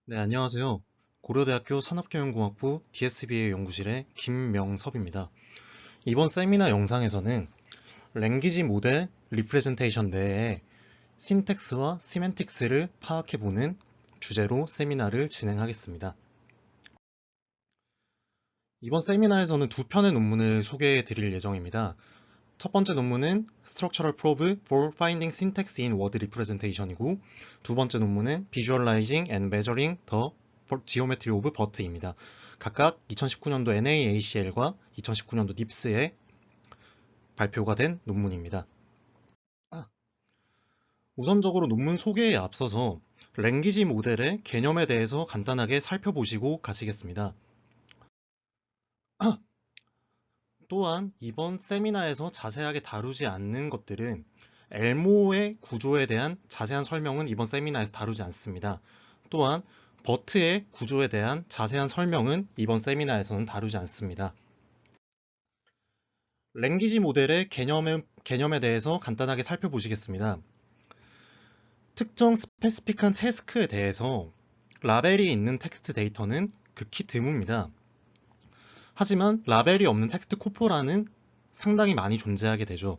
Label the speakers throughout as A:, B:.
A: 네, 안녕하세요. 고려대학교 산업경영공학부 DSBA 연구실의 김명섭입니다. 이번 세미나 영상에서는 랭귀지 모델 리프레젠테이션 내에 신텍스와 시멘틱스를 파악해보는 주제로 세미나를 진행하겠습니다. 이번 세미나에서는 두 편의 논문을 소개해 드릴 예정입니다. 첫 번째 논문은 Structural Probe for Finding Syntax in Word Representation이고, 두 번째 논문은 Visualizing and Measuring the Geometry of But입니다. 각각 2019년도 NAACL과 2019년도 NIPS에 발표가 된 논문입니다. 우선적으로 논문 소개에 앞서서 랭귀지 모델의 개념에 대해서 간단하게 살펴보시고 가시겠습니다. 또한 이번 세미나에서 자세하게 다루지 않는 것들은 엘모의 구조에 대한 자세한 설명은 이번 세미나에서 다루지 않습니다. 또한 버트의 구조에 대한 자세한 설명은 이번 세미나에서는 다루지 않습니다. 랭귀지 모델의 개념에 대해서 간단하게 살펴보시겠습니다. 특정 스페시픽한 태스크에 대해서 라벨이 있는 텍스트 데이터는 극히 드뭅니다. 하지만 라벨이 없는 텍스트 코포라는 상당히 많이 존재하게 되죠.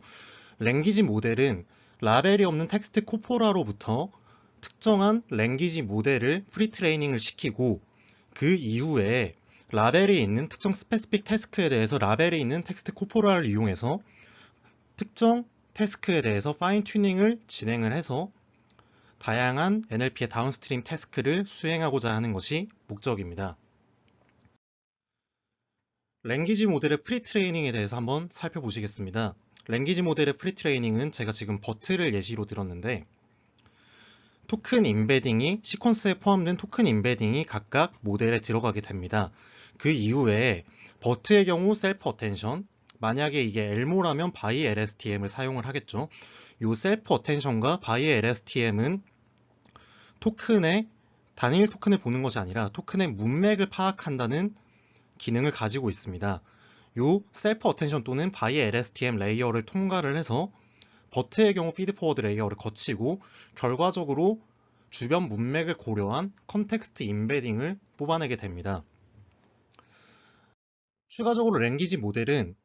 A: 랭귀지 모델은 라벨이 없는 텍스트 코포라로부터 특정한 랭귀지 모델을 프리트레이닝을 시키고 그 이후에 라벨이 있는 특정 스페시픽 태스크에 대해서 라벨이 있는 텍스트 코포라를 이용해서 특정 태스크에 대해서 파인 튜닝을 진행을 해서 다양한 NLP의 다운스트림 태스크를 수행하고자 하는 것이 목적입니다. 랭귀지 모델의 프리트레이닝에 대해서 한번 살펴보시겠습니다. 랭귀지 모델의 프리트레이닝은 제가 지금 버트를 예시로 들었는데 토큰 임베딩이 시퀀스에 포함된 토큰 임베딩이 각각 모델에 들어가게 됩니다. 그 이후에 버트의 경우 셀프 어텐션, 만약에 이게 엘모라면 바이 LSTM을 사용을 하겠죠. 이 셀프 어텐션과 바이 LSTM은 토큰의 단일 토큰을 보는 것이 아니라 토큰의 문맥을 파악한다는 기능을 가지고 있습니다. 이 셀프 어텐션 또는 바이 LSTM 레이어를 통과를 해서 버트의 경우 피드 포워드 레이어를 거치고 결과적으로 주변 문맥을 고려한 컨텍스트 임베딩을 뽑아내게 됩니다. 추가적으로 랭귀지 모델은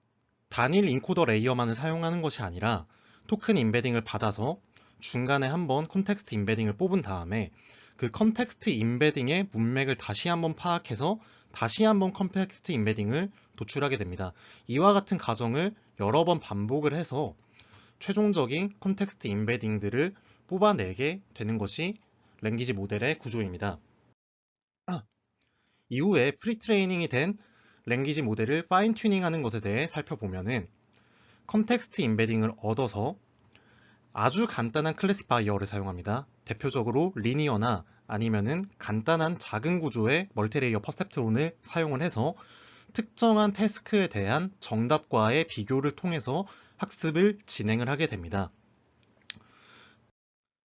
A: 단일 인코더 레이어만을 사용하는 것이 아니라 토큰 임베딩을 받아서 중간에 한번 컨텍스트 임베딩을 뽑은 다음에 그 컨텍스트 임베딩의 문맥을 다시 한번 파악해서 다시 한번 컨텍스트 임베딩을 도출하게 됩니다. 이와 같은 과정을 여러 번 반복을 해서 최종적인 컨텍스트 임베딩들을 뽑아내게 되는 것이 랭귀지 모델의 구조입니다. 이후에 프리트레이닝이 된 랭귀지 모델을 파인 튜닝하는 것에 대해 살펴보면은 컨텍스트 임베딩을 얻어서 아주 간단한 클래시파이어를 사용합니다. 대표적으로 리니어나 아니면은 간단한 작은 구조의 멀티레이어 퍼셉트론을 사용을 해서 특정한 태스크에 대한 정답과의 비교를 통해서 학습을 진행을 하게 됩니다.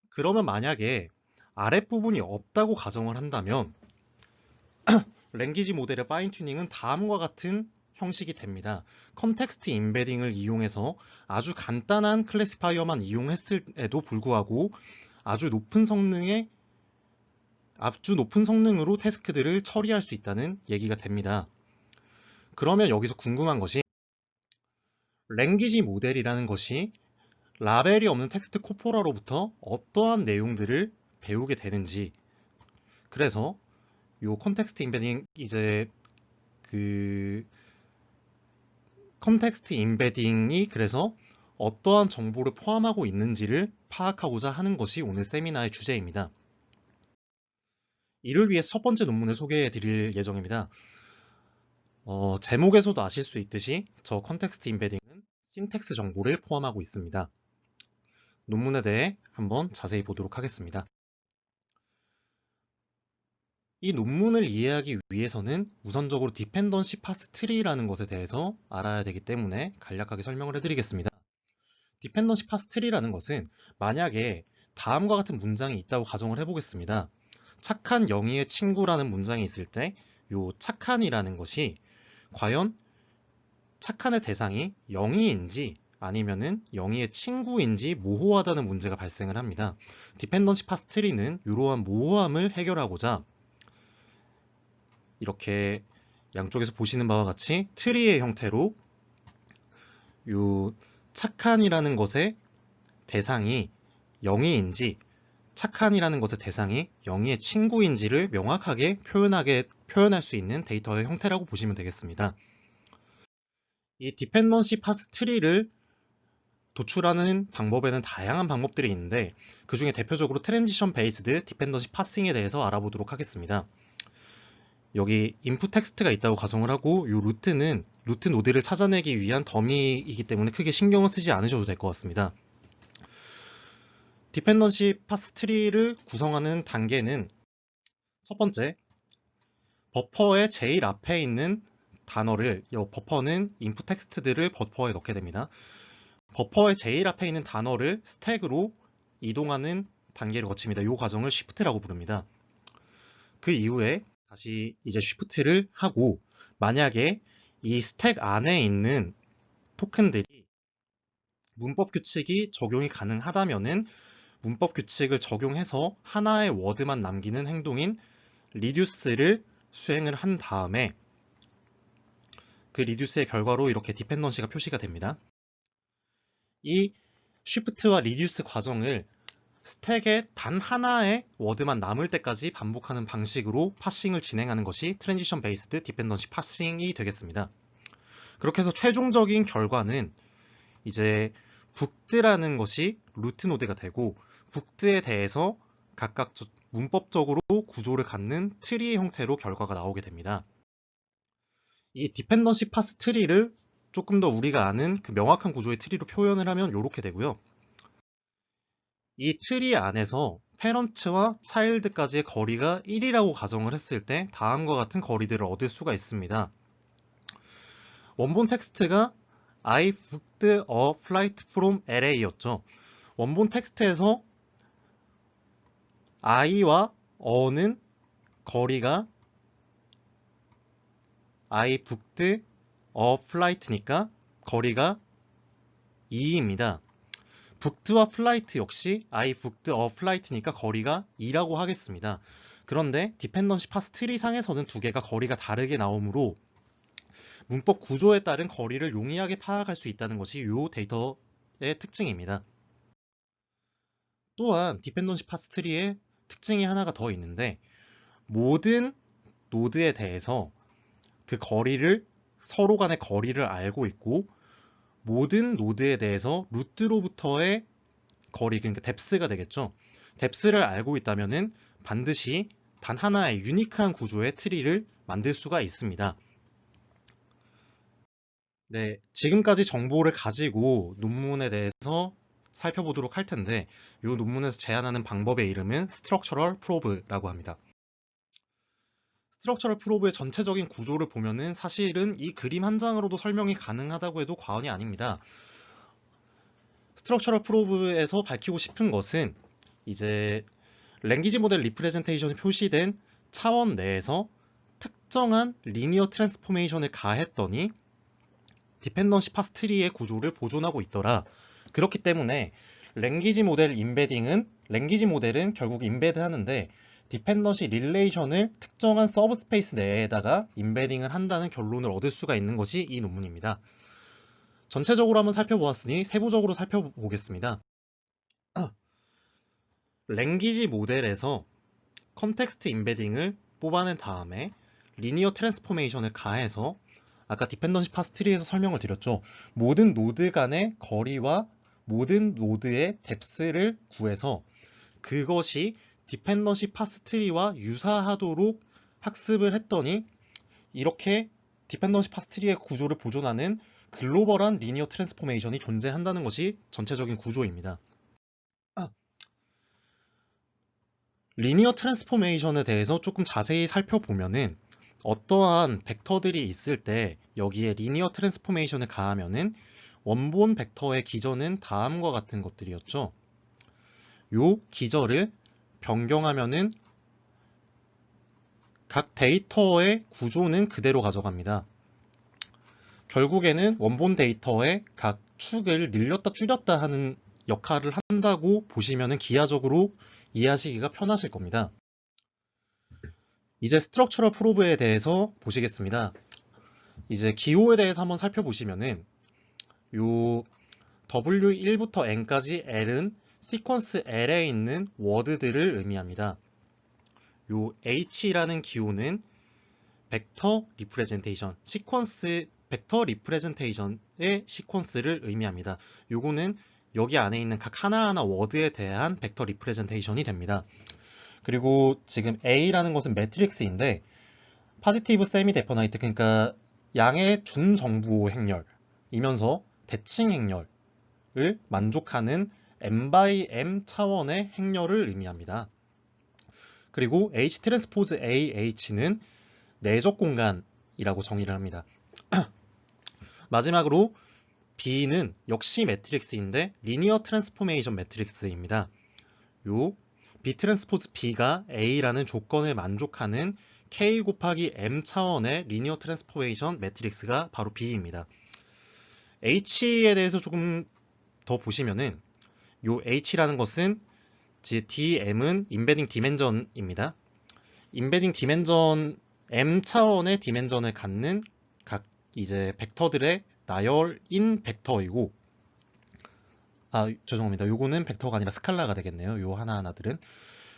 A: 그러면 만약에 아랫부분이 없다고 가정을 한다면 랭귀지 모델의 파인 튜닝은 다음과 같은 형식이 됩니다. 컨텍스트 임베딩을 이용해서 아주 간단한 클래시파이어만 이용했을에도 불구하고 아주 높은 성능으로 태스크들을 처리할 수 있다는 얘기가 됩니다. 그러면 여기서 궁금한 것이 랭귀지 모델이라는 것이 라벨이 없는 텍스트 코포라로부터 어떠한 내용들을 배우게 되는지, 그래서 요 컨텍스트 임베딩 컨텍스트 임베딩이 그래서 어떠한 정보를 포함하고 있는지를 파악하고자 하는 것이 오늘 세미나의 주제입니다. 이를 위해 첫 번째 논문을 소개해 드릴 예정입니다. 제목에서도 아실 수 있듯이 저 컨텍스트 임베딩은 신텍스 정보를 포함하고 있습니다. 논문에 대해 한번 자세히 보도록 하겠습니다. 이 논문을 이해하기 위해서는 우선적으로 디펜던시 파스 트리라는 것에 대해서 알아야 되기 때문에 간략하게 설명을 해드리겠습니다. 디펜던시 파스 트리라는 것은 만약에 다음과 같은 문장이 있다고 가정을 해보겠습니다. 착한 영희의 친구라는 문장이 있을 때 이 착한이라는 것이 과연 착한의 대상이 영희인지 아니면은 영희의 친구인지 모호하다는 문제가 발생을 합니다. 디펜던시 파스 트리는 이러한 모호함을 해결하고자 이렇게 양쪽에서 보시는 바와 같이 트리의 형태로 요 착한이라는 것의 대상이 영희인지 착한이라는 것의 대상이 영희의 친구인지를 명확하게 표현할 수 있는 데이터의 형태라고 보시면 되겠습니다. 이 디펜던시 파스 트리를 도출하는 방법에는 다양한 방법들이 있는데 그 중에 대표적으로 트랜지션 베이스드 디펜던시 파싱에 대해서 알아보도록 하겠습니다. 여기 인풋 텍스트가 있다고 가정을 하고 이 루트는 루트 노드를 찾아내기 위한 더미이기 때문에 크게 신경을 쓰지 않으셔도 될 것 같습니다. 디펜던시 파스 트리를 구성하는 단계는 첫 번째, 버퍼의 제일 앞에 있는 단어를, 버퍼는 인풋 텍스트들을 버퍼에 넣게 됩니다. 버퍼의 제일 앞에 있는 단어를 스택으로 이동하는 단계를 거칩니다. 이 과정을 쉬프트라고 부릅니다. 그 이후에 다시 이제 쉬프트를 하고 만약에 이 스택 안에 있는 토큰들이 문법 규칙이 적용이 가능하다면은 문법 규칙을 적용해서 하나의 워드만 남기는 행동인 리듀스를 수행을 한 다음에 그 리듀스의 결과로 이렇게 디펜던시가 표시가 됩니다. 이 쉬프트와 리듀스 과정을 스택에 단 하나의 워드만 남을 때까지 반복하는 방식으로 파싱을 진행하는 것이 트랜지션 베이스드 디펜던시 파싱이 되겠습니다. 그렇게 해서 최종적인 결과는 이제 북드라는 것이 루트 노드가 되고 북드에 대해서 각각 문법적으로 구조를 갖는 트리의 형태로 결과가 나오게 됩니다. 이 디펜던시 파스 트리를 조금 더 우리가 아는 그 명확한 구조의 트리로 표현을 하면 이렇게 되고요. 이 트리 안에서 페런트와 차일드까지의 거리가 1이라고 가정을 했을 때 다음과 같은 거리들을 얻을 수가 있습니다. 원본 텍스트가 I booked a flight from LA였죠. 원본 텍스트에서 I와 어는 거리가 I booked a flight니까 거리가 2입니다. booked와 flight 역시 I booked a flight니까 거리가 2라고 하겠습니다. 그런데 디펜던시 파스 트리 상에서는 두 개가 거리가 다르게 나오므로 문법 구조에 따른 거리를 용이하게 파악할 수 있다는 것이 이 데이터의 특징입니다. 또한 디펜던시 파스 트리의 특징이 하나가 더 있는데 모든 노드에 대해서 그 거리를 서로 간의 거리를 알고 있고 모든 노드에 대해서 루트로부터의 거리, 그러니까 뎁스가 되겠죠. 뎁스를 알고 있다면은 반드시 단 하나의 유니크한 구조의 트리를 만들 수가 있습니다. 네, 지금까지 정보를 가지고 논문에 대해서 살펴보도록 할 텐데 이 논문에서 제안하는 방법의 이름은 Structural Probe라고 합니다. Structural Probe의 전체적인 구조를 보면은 사실은 이 그림 한 장으로도 설명이 가능하다고 해도 과언이 아닙니다. Structural Probe에서 밝히고 싶은 것은 이제 랭귀지 모델 리프레젠테이션이 표시된 차원 내에서 특정한 리니어 트랜스포메이션을 가했더니 디펜던시 파스 트리의 구조를 보존하고 있더라. 그렇기 때문에 랭귀지 모델 임베딩은 랭귀지 모델은 결국 임베드 하는데 디펜던시 릴레이션을 특정한 서브 스페이스 내에다가 임베딩을 한다는 결론을 얻을 수가 있는 것이 이 논문입니다. 전체적으로 한번 살펴보았으니 세부적으로 살펴보겠습니다. 랭귀지 모델에서 컨텍스트 임베딩을 뽑아낸 다음에 리니어 트랜스포메이션을 가해서 아까 디펜던시 파스 트리에서 설명을 드렸죠. 모든 노드 간의 거리와 모든 노드의 뎁스를 구해서 그것이 디펜던시 파스 트리와 유사하도록 학습을 했더니 이렇게 디펜던시 파스 트리의 구조를 보존하는 글로벌한 리니어 트랜스포메이션이 존재한다는 것이 전체적인 구조입니다. 리니어 트랜스포메이션에 대해서 조금 자세히 살펴보면은 어떠한 벡터들이 있을 때 여기에 리니어 트랜스포메이션을 가하면은 원본 벡터의 기저는 다음과 같은 것들이었죠. 요 기저를 변경하면은 각 데이터의 구조는 그대로 가져갑니다. 결국에는 원본 데이터의 각 축을 늘렸다 줄였다 하는 역할을 한다고 보시면은 기하적으로 이해하시기가 편하실 겁니다. 이제 스트럭처럴 프로브에 대해서 보시겠습니다. 이제 기호에 대해서 한번 살펴보시면은 요 W1부터 N까지 L은 시퀀스 L에 있는 워드들을 의미합니다. 요 H라는 기호는 벡터 리프레젠테이션, 시퀀스 벡터 리프레젠테이션의 시퀀스를 의미합니다. 요거는 여기 안에 있는 각 하나하나 워드에 대한 벡터 리프레젠테이션이 됩니다. 그리고 지금 A라는 것은 매트릭스인데 파지티브 세미 데퍼나이트, 그러니까 양의 준정부호 행렬이면서 대칭 행렬을 만족하는 m by m 차원의 행렬을 의미합니다. 그리고 H 트랜스포즈 AH는 내적 공간이라고 정의를 합니다. 마지막으로 B는 역시 매트릭스인데 리니어 트랜스포메이션 매트릭스입니다. 요 B 트랜스포즈 B가 A라는 조건을 만족하는 K 곱하기 M 차원의 리니어 트랜스포메이션 매트릭스가 바로 B입니다. H에 대해서 조금 더 보시면은 요 H라는 것은 DM은 인베딩 디멘전입니다. 인베딩 디멘전 M 차원의 디멘전을 갖는 각 이제 벡터들의 나열인 벡터이고, 죄송합니다. 요거는 벡터가 아니라 스칼라가 되겠네요. 요 하나하나들은.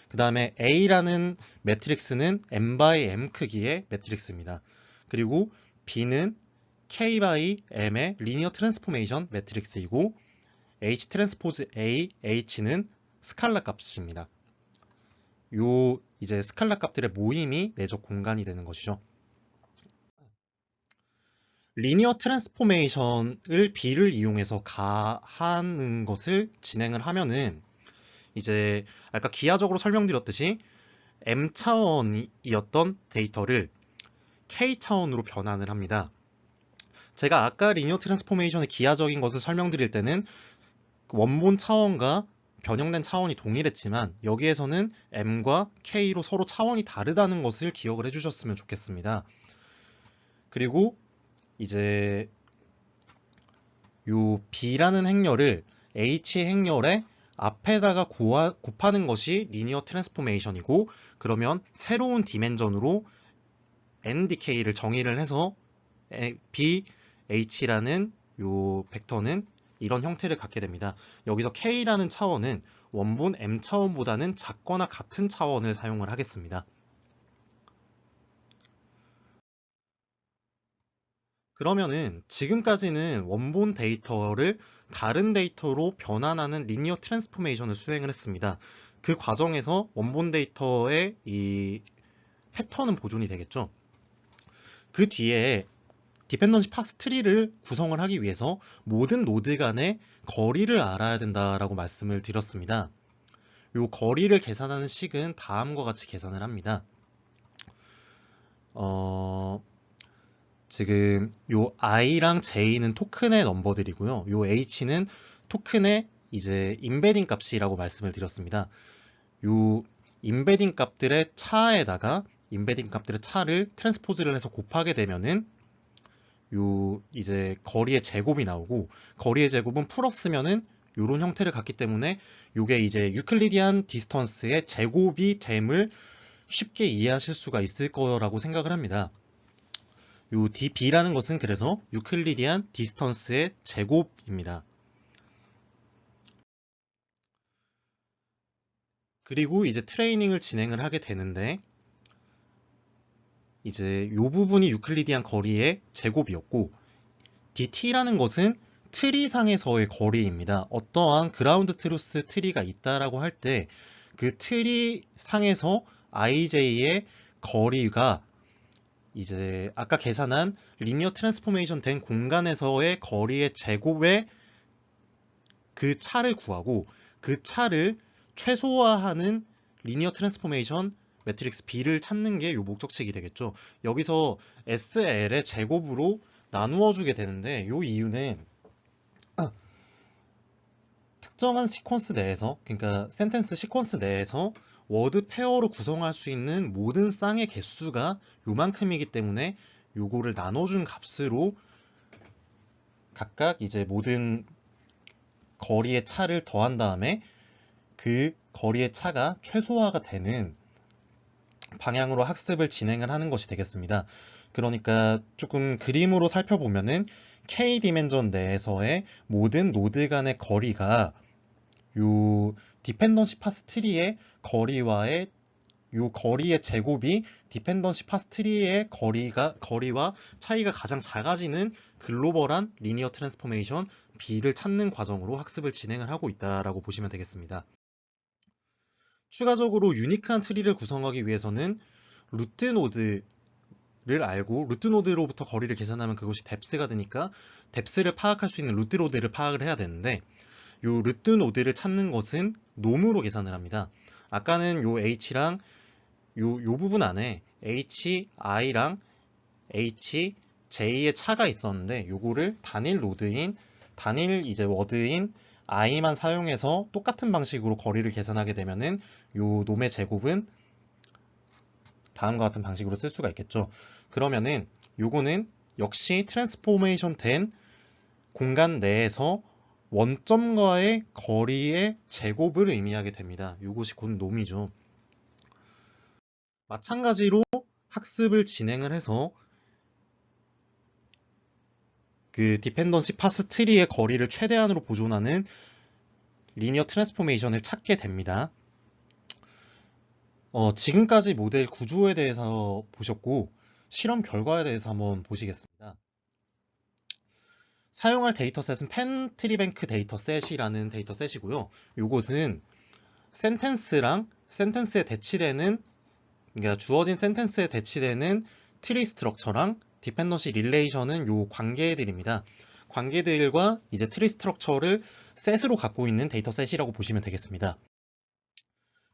A: 그 다음에 A라는 매트릭스는 M by M 크기의 매트릭스입니다. 그리고 B는 K by M의 리니어 트랜스포메이션 매트릭스이고, H 트랜스포즈 A, H는 스칼라 값입니다. 요 이제 스칼라 값들의 모임이 내적 공간이 되는 것이죠. 리니어 트랜스포메이션을 B를 이용해서 가하는 것을 진행을 하면은 이제 아까 기하적으로 설명드렸듯이 M 차원이었던 데이터를 K 차원으로 변환을 합니다. 제가 아까 리니어 트랜스포메이션의 기하적인 것을 설명드릴 때는 원본 차원과 변형된 차원이 동일했지만 여기에서는 M과 K로 서로 차원이 다르다는 것을 기억을 해주셨으면 좋겠습니다. 그리고 이제 요 B라는 행렬을 H 행렬의 앞에다가 곱하는 것이 리니어 트랜스포메이션이고, 그러면 새로운 디멘전으로 NDK를 정의를 해서 BH라는 요 벡터는 이런 형태를 갖게 됩니다. 여기서 K라는 차원은 원본 M 차원보다는 작거나 같은 차원을 사용을 하겠습니다. 그러면은 지금까지는 원본 데이터를 다른 데이터로 변환하는 리니어 트랜스포메이션을 수행을 했습니다. 그 과정에서 원본 데이터의 이 패턴은 보존이 되겠죠. 그 뒤에 디펜던시 파스 트리를 구성을 하기 위해서 모든 노드 간의 거리를 알아야 된다라고 말씀을 드렸습니다. 이 거리를 계산하는 식은 다음과 같이 계산을 합니다. 지금 요 i랑 j는 토큰의 넘버들이고요. 요 h는 토큰의 이제 인베딩 값이라고 말씀을 드렸습니다. 요 인베딩 값들의 차에다가 인베딩 값들의 차를 트랜스포즈를 해서 곱하게 되면은 요 이제 거리의 제곱이 나오고, 거리의 제곱은 풀었으면은 요런 형태를 갖기 때문에 요게 이제 유클리디안 디스턴스의 제곱이 됨을 쉽게 이해하실 수가 있을 거라고 생각을 합니다. 요 db라는 것은 그래서 유클리디안 디스턴스의 제곱입니다. 그리고 이제 트레이닝을 진행을 하게 되는데, 이제 요 부분이 유클리디안 거리의 제곱이었고, dt라는 것은 트리상에서의 거리입니다. 어떠한 그라운드 트루스 트리가 있다라고 할 때 그 트리상에서 ij의 거리가 이제 아까 계산한 리니어 트랜스포메이션 된 공간에서의 거리의 제곱의 그 차를 구하고, 그 차를 최소화하는 리니어 트랜스포메이션 매트릭스 B를 찾는 게 이 목적식이 되겠죠. 여기서 SL의 제곱으로 나누어 주게 되는데, 이 이유는 특정한 시퀀스 내에서, 그러니까 센텐스 시퀀스 내에서 워드 페어로 구성할 수 있는 모든 쌍의 개수가 요만큼이기 때문에 요거를 나눠준 값으로 각각 이제 모든 거리의 차를 더한 다음에 그 거리의 차가 최소화가 되는 방향으로 학습을 진행을 하는 것이 되겠습니다. 그러니까 조금 그림으로 살펴보면은 K 디멘전 내에서의 모든 노드 간의 거리가 요 디펜던시 파스 트리의 거리와의 요 거리의 제곱이 디펜던시 파스 트리의 거리와 차이가 가장 작아지는 글로벌한 리니어 트랜스포메이션 B를 찾는 과정으로 학습을 진행을 하고 있다라고 보시면 되겠습니다. 추가적으로 유니크한 트리를 구성하기 위해서는 루트 노드를 알고 루트 노드로부터 거리를 계산하면 그것이 뎁스가 되니까 뎁스를 파악할 수 있는 루트 노드를 파악을 해야 되는데 요 루트 노드를 찾는 것은 놈으로 계산을 합니다. 아까는 요 h랑 요 부분 안에 hi랑 hj의 차가 있었는데 요거를 단일 이제 워드인 i만 사용해서 똑같은 방식으로 거리를 계산하게 되면은 요 놈의 제곱은 다음과 같은 방식으로 쓸 수가 있겠죠. 그러면은 요거는 역시 트랜스포메이션 된 공간 내에서 원점과의 거리의 제곱을 의미하게 됩니다. 이것이 곧 놈이죠. 마찬가지로 학습을 진행을 해서 그 디펜던시 파스 트리의 거리를 최대한으로 보존하는 리니어 트랜스포메이션을 찾게 됩니다. 지금까지 모델 구조에 대해서 보셨고 실험 결과에 대해서 한번 보시겠습니다. 사용할 데이터셋은 펜트리뱅크 데이터셋이라는 데이터셋이고요. 이것은 센텐스랑 센텐스에 대치되는 그러니까 주어진 센텐스에 대치되는 트리 스트럭처랑 디펜던시 릴레이션은 요 관계들입니다. 관계들과 이제 트리 스트럭처를 셋으로 갖고 있는 데이터셋이라고 보시면 되겠습니다.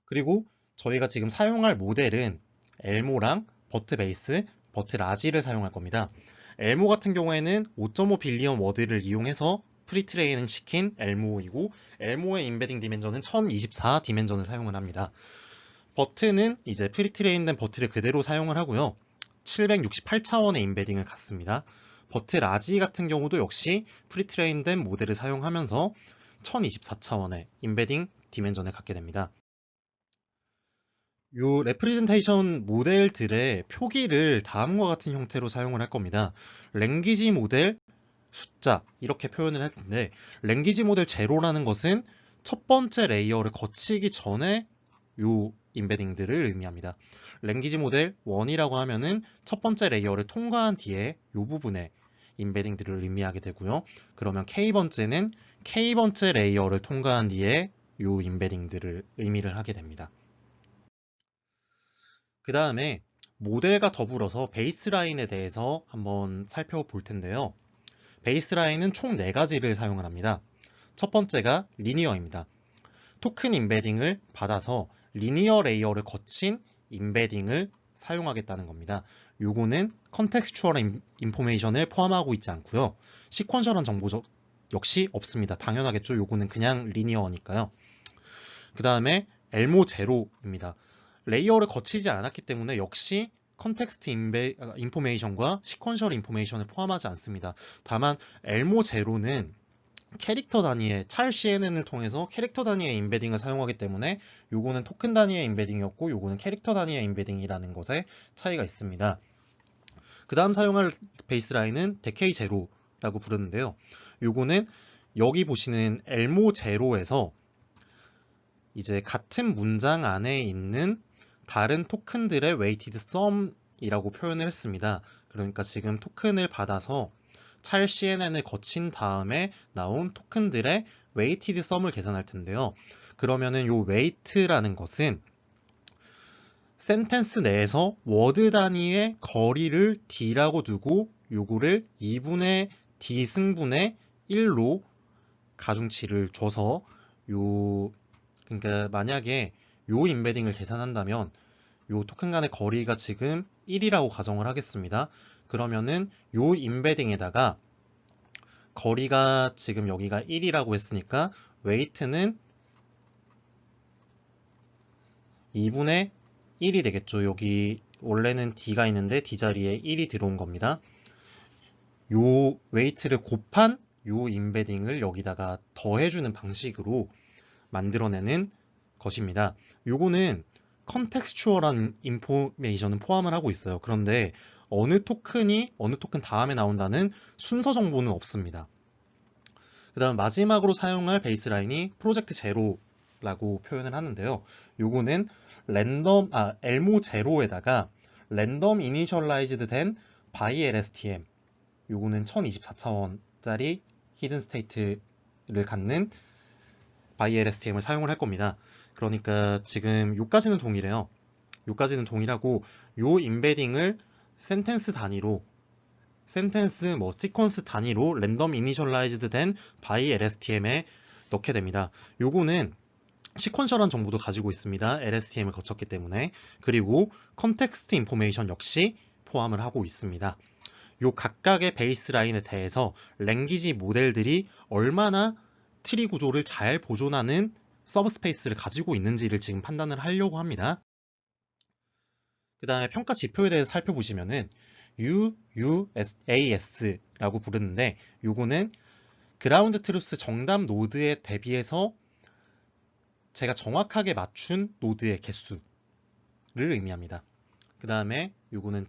A: 그리고 저희가 지금 사용할 모델은 엘모랑 버트 베이스, 버트 라지를 사용할 겁니다. 엘모 같은 경우에는 5.5 빌리언 워드를 이용해서 프리트레인 시킨 엘모이고 엘모의 인베딩 디멘전은 1024 디멘전을 사용을 합니다. 버트는 이제 프리트레인된 버트를 그대로 사용을 하고요. 768차원의 인베딩을 갖습니다. 버트 라지 같은 경우도 역시 프리트레인된 모델을 사용하면서 1024차원의 인베딩 디멘전을 갖게 됩니다. 요 레프리젠테이션 모델들의 표기를 다음과 같은 형태로 사용을 할 겁니다. 랭귀지 모델 숫자 이렇게 표현을 할 텐데 랭귀지 모델 제로라는 것은 첫 번째 레이어를 거치기 전에 요 인베딩들을 의미합니다. 랭귀지 모델 1이라고 하면은 첫 번째 레이어를 통과한 뒤에 요 부분에 인베딩들을 의미하게 되고요. 그러면 K번째는 K번째 레이어를 통과한 뒤에 요 인베딩들을 의미를 하게 됩니다. 그 다음에 모델과 더불어서 베이스라인에 대해서 한번 살펴볼 텐데요. 베이스라인은 총 4가지를 사용을 합니다. 첫 번째가 리니어입니다. 토큰 인베딩을 받아서 리니어 레이어를 거친 인베딩을 사용하겠다는 겁니다. 요거는 컨텍스추얼 인포메이션을 포함하고 있지 않고요. 시퀀셜한 정보 역시 없습니다. 당연하겠죠. 요거는 그냥 리니어니까요. 그 다음에 엘모 제로입니다. 레이어를 거치지 않았기 때문에 역시 컨텍스트 인포메이션과 시퀀셜 인포메이션을 포함하지 않습니다. 다만 엘모 제로는 캐릭터 단위의 찰 CNN을 통해서 캐릭터 단위의 인베딩을 사용하기 때문에 요거는 토큰 단위의 인베딩이었고 요거는 캐릭터 단위의 인베딩이라는 것에 차이가 있습니다. 그 다음 사용할 베이스라인은 데케이 제로라고 부르는데요. 요거는 여기 보시는 엘모 제로에서 이제 같은 문장 안에 있는 다른 토큰들의 웨이티드 썸이라고 표현을 했습니다. 그러니까 지금 토큰을 받아서 찰 CNN을 거친 다음에 나온 토큰들의 웨이티드 썸을 계산할 텐데요. 그러면은 요 웨이트라는 것은 센텐스 내에서 워드 단위의 거리를 d라고 두고 요거를 2분의 d 승분의 1로 가중치를 줘서 그러니까 만약에 요 인베딩을 계산한다면 요 토큰 간의 거리가 지금 1이라고 가정을 하겠습니다. 그러면은 요 인베딩에다가 거리가 지금 여기가 1이라고 했으니까 웨이트는 2분의 1이 되겠죠. 여기 원래는 d가 있는데 d 자리에 1이 들어온 겁니다. 요 웨이트를 곱한 요 인베딩을 여기다가 더해주는 방식으로 만들어내는 것입니다. 요거는 컨텍스추얼한 인포메이션은 포함을 하고 있어요. 그런데 어느 토큰이 어느 토큰 다음에 나온다는 순서 정보는 없습니다. 그 다음 마지막으로 사용할 베이스라인이 프로젝트 제로라고 표현을 하는데요. 요거는 엘모 제로에다가 랜덤 이니셜라이즈드 된 by LSTM, 요거는 1024차원짜리 히든 스테이트를 갖는 by LSTM을 사용을 할 겁니다. 그러니까 지금 요까지는 동일해요. 요까지는 동일하고 요 임베딩을 센텐스 단위로 시퀀스 단위로 랜덤 이니셜라이즈드 된 by LSTM에 넣게 됩니다. 요거는 시퀀셜한 정보도 가지고 있습니다. LSTM을 거쳤기 때문에. 그리고 컨텍스트 인포메이션 역시 포함을 하고 있습니다. 요 각각의 베이스라인에 대해서 랭귀지 모델들이 얼마나 트리 구조를 잘 보존하는 서브스페이스를 가지고 있는지를 지금 판단을 하려고 합니다. 그 다음에 평가 지표에 대해서 살펴보시면은 UUAS라고 부르는데 요거는 그라운드 트루스 정답 노드에 대비해서 제가 정확하게 맞춘 노드의 개수를 의미합니다. 그 다음에 요거는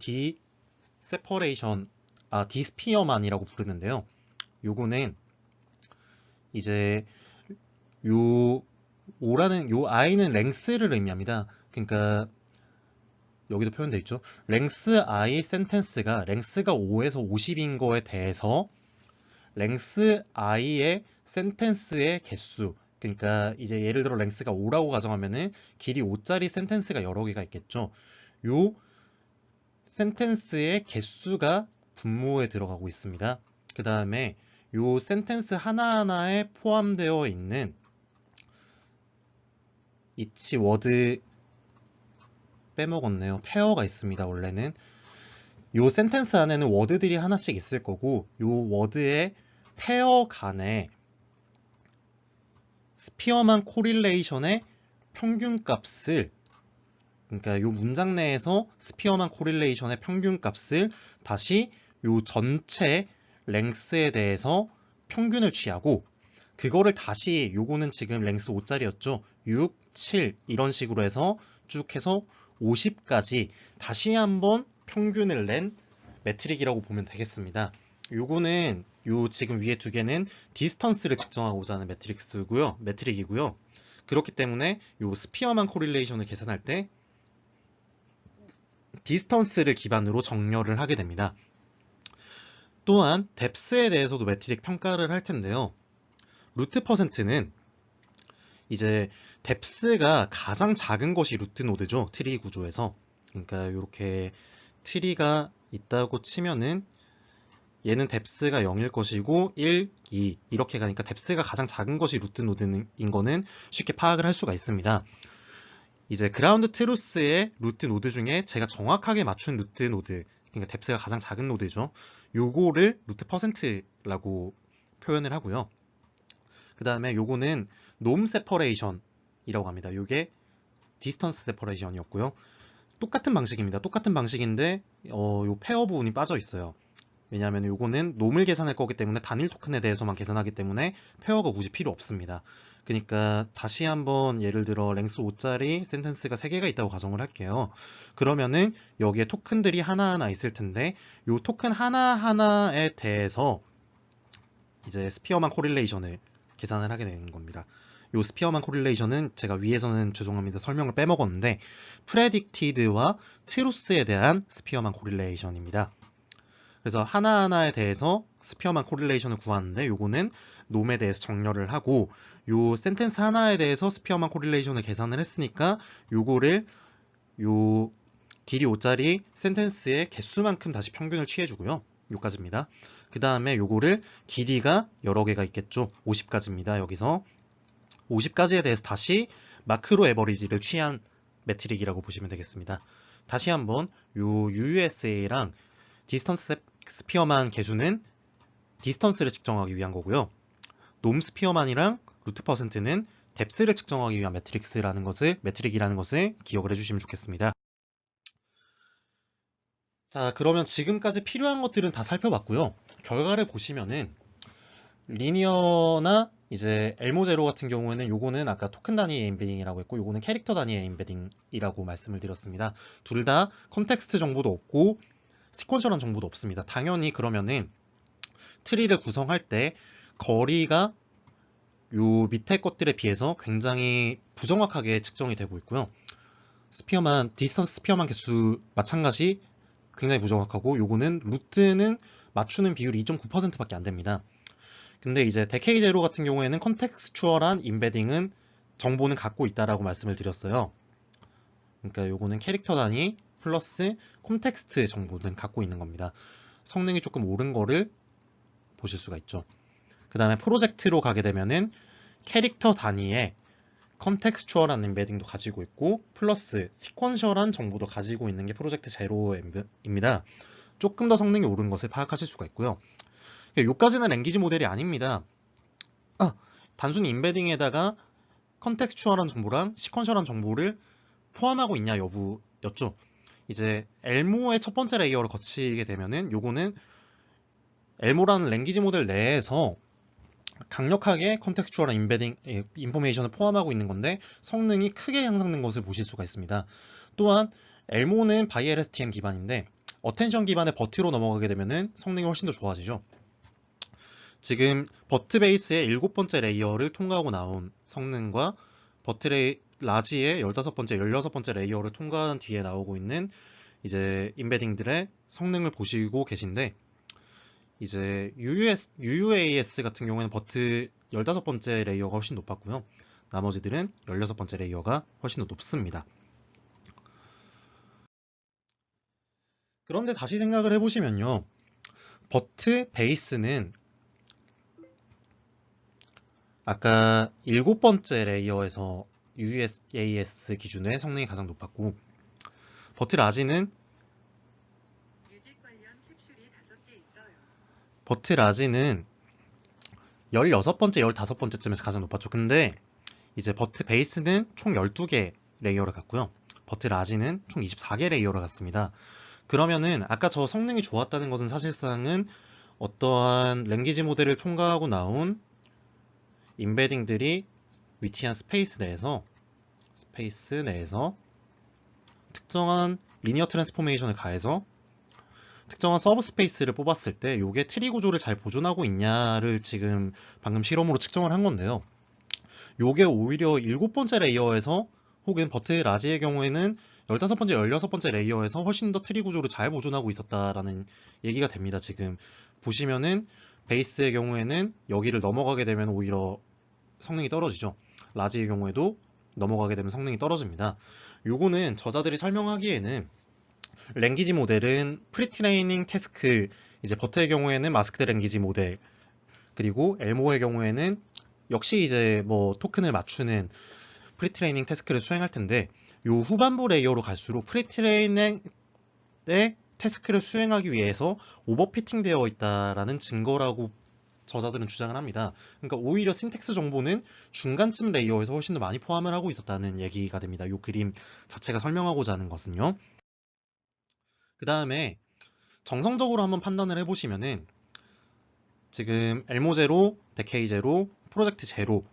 A: 디스피어만이라고 부르는데요. 요거는 이제 요 i는 랭스를 의미합니다. 그러니까 여기도 표현되어 있죠. 랭스 I 센텐스가 랭스가 5에서 50인 거에 대해서 랭스 I의 센텐스의 개수, 그러니까 이제 예를 들어 랭스가 5라고 가정하면은 길이 5짜리 센텐스가 여러 개가 있겠죠. 요 센텐스의 개수가 분모에 들어가고 있습니다. 그 다음에 요 센텐스 하나하나에 포함되어 있는 each word 빼먹었네요. 페어가 있습니다. 원래는 요 센텐스 안에는 워드들이 하나씩 있을 거고 요 워드의 페어 간에 스피어만 코릴레이션의 평균값을, 그러니까 요 문장 내에서 스피어만 코릴레이션의 평균값을 다시 요 전체 랭스에 대해서 평균을 취하고 그거를 다시 요거는 지금 랭스 5짜리였죠. 6, 7 이런 식으로 해서 쭉 해서 50까지 다시 한번 평균을 낸 매트릭이라고 보면 되겠습니다. 요거는 요 지금 위에 두 개는 디스턴스를 측정하고자 하는 매트릭이고요. 그렇기 때문에 요 스피어만 코릴레이션을 계산할 때 디스턴스를 기반으로 정렬을 하게 됩니다. 또한 뎁스에 대해서도 매트릭 평가를 할 텐데요. 루트 퍼센트는 이제 뎁스가 가장 작은 것이 루트 노드죠. 트리 구조에서. 그러니까 이렇게 트리가 있다고 치면은 얘는 뎁스가 0일 것이고 1, 2 이렇게 가니까 뎁스가 가장 작은 것이 루트 노드인 거는 쉽게 파악을 할 수가 있습니다. 이제 그라운드 트루스의 루트 노드 중에 제가 정확하게 맞춘 루트 노드, 그러니까 뎁스가 가장 작은 노드죠. 요거를 루트 퍼센트라고 표현을 하고요. 그 다음에 요거는 놈 세퍼레이션이라고 합니다. 요게 디스턴스 세퍼레이션이었고요. 똑같은 방식입니다. 똑같은 방식인데 요 페어 부분이 빠져 있어요. 왜냐하면 요거는 놈을 계산할 거기 때문에 단일 토큰에 대해서만 계산하기 때문에 페어가 굳이 필요 없습니다. 그러니까 다시 한번 예를 들어 랭스 5짜리 센텐스가 3개가 있다고 가정을 할게요. 그러면은 여기에 토큰들이 하나하나 있을 텐데 요 토큰 하나하나에 대해서 이제 스피어만 코릴레이션을 계산을 하게 되는 겁니다. 요 스피어만 코릴레이션은 제가 위에서는 죄송합니다. 설명을 빼먹었는데 프레딕티드와 트루스에 대한 스피어만 코릴레이션입니다. 그래서 하나하나에 대해서 스피어만 코릴레이션을 구하는데 요거는 놈에 대해서 정렬을 하고 요 센텐스 하나에 대해서 스피어만 코릴레이션을 계산을 했으니까 요거를 요 길이 5짜리 센텐스의 개수만큼 다시 평균을 취해주고요. 요까지입니다. 그 다음에 요거를 길이가 여러 개가 있겠죠. 50까지입니다. 여기서 50까지에 대해서 다시 마크로 에버리지를 취한 매트릭이라고 보시면 되겠습니다. 다시 한번 요 UUSA랑 디스턴스 스피어만 개수는 디스턴스를 측정하기 위한 거고요. 놈 스피어만이랑 루트 퍼센트는 뎁스를 측정하기 위한 매트릭이라는 것을 기억을 해주시면 좋겠습니다. 자, 그러면 지금까지 필요한 것들은 다 살펴봤고요. 결과를 보시면은 리니어나 이제 엘모제로 같은 경우에는 요거는 아까 토큰 단위의 임베딩이라고 했고 요거는 캐릭터 단위의 임베딩이라고 말씀을 드렸습니다. 둘 다 컨텍스트 정보도 없고 시퀀셜한 정보도 없습니다. 당연히 그러면은 트리를 구성할 때 거리가 요 밑에 것들에 비해서 굉장히 부정확하게 측정이 되고 있고요. 디스턴스 스피어만 개수 마찬가지 굉장히 부정확하고 요거는 루트는 맞추는 비율이 2.9%밖에 안 됩니다. 근데 이제 데케이 제로 같은 경우에는 컨텍스추얼한 임베딩은 정보는 갖고 있다라고 말씀을 드렸어요. 그러니까 요거는 캐릭터 단위 플러스 콘텍스트 정보는 갖고 있는 겁니다. 성능이 조금 오른 거를 보실 수가 있죠. 그 다음에 프로젝트로 가게 되면은 캐릭터 단위의 컨텍스추얼한 임베딩도 가지고 있고 플러스 시퀀셜한 정보도 가지고 있는 게 프로젝트 제로입니다. 조금 더 성능이 오른 것을 파악하실 수가 있고요. 요까지는 랭귀지 모델이 아닙니다. 단순히 임베딩에다가 컨텍스추얼한 정보랑 시퀀셜한 정보를 포함하고 있냐 여부였죠. 이제 엘모의 첫 번째 레이어를 거치게 되면은 요거는 엘모라는 랭귀지 모델 내에서 강력하게 컨텍스추얼한 인포메이션을 포함하고 있는 건데 성능이 크게 향상된 것을 보실 수가 있습니다. 또한 엘모는 BiLSTM 기반인데 어텐션 기반의 버트로 넘어가게 되면은 성능이 훨씬 더 좋아지죠. 지금 버트 베이스의 7번째 레이어를 통과하고 나온 성능과 라지의 15번째, 16번째 레이어를 통과한 뒤에 나오고 있는 이제 임베딩들의 성능을 보시고 계신데 이제 UUAS 같은 경우에는 버트 15번째 레이어가 훨씬 높았고요. 나머지들은 16번째 레이어가 훨씬 더 높습니다. 그런데 다시 생각을 해보시면요. 버트 베이스는 아까 7번째 레이어에서 UUAS 기준의 성능이 가장 높았고 버트 라지는 16번째, 15번째쯤에서 가장 높았죠. 근데 이제 버트 베이스는 총 12개 레이어를 갖고요. 버트 라지는 총 24개 레이어를 갖습니다. 그러면은 아까 저 성능이 좋았다는 것은 사실상은 어떠한 랭귀지 모델을 통과하고 나온 임베딩들이 위치한 스페이스 내에서 특정한 리니어 트랜스포메이션을 가해서 특정한 서브 스페이스를 뽑았을 때 이게 트리 구조를 잘 보존하고 있냐를 지금 방금 실험으로 측정을 한 건데요. 이게 오히려 7번째 레이어에서 혹은 버트 라지의 경우에는 15번째, 16번째 레이어에서 훨씬 더 트리 구조를 잘 보존하고 있었다라는 얘기가 됩니다. 지금 보시면은 베이스의 경우에는 여기를 넘어가게 되면 오히려 성능이 떨어지죠. 라지의 경우에도 넘어가게 되면 성능이 떨어집니다. 요거는 저자들이 설명하기에는 랭귀지 모델은 프리트레이닝 태스크, 이제 버트의 경우에는 마스크드 랭귀지 모델, 그리고 엘모의 경우에는 역시 이제 뭐 토큰을 맞추는 프리트레이닝 태스크를 수행할 텐데 요 후반부 레이어로 갈수록 프리트레이닝의 태스크를 수행하기 위해서 오버피팅 되어 있다라는 증거라고 저자들은 주장을 합니다. 그러니까 오히려 신텍스 정보는 중간쯤 레이어에서 훨씬 더 많이 포함을 하고 있었다는 얘기가 됩니다. 이 그림 자체가 설명하고자 하는 것은요. 그 다음에 정성적으로 한번 판단을 해보시면은 지금 엘모 제로, 데케이 제로, 프로젝트 제로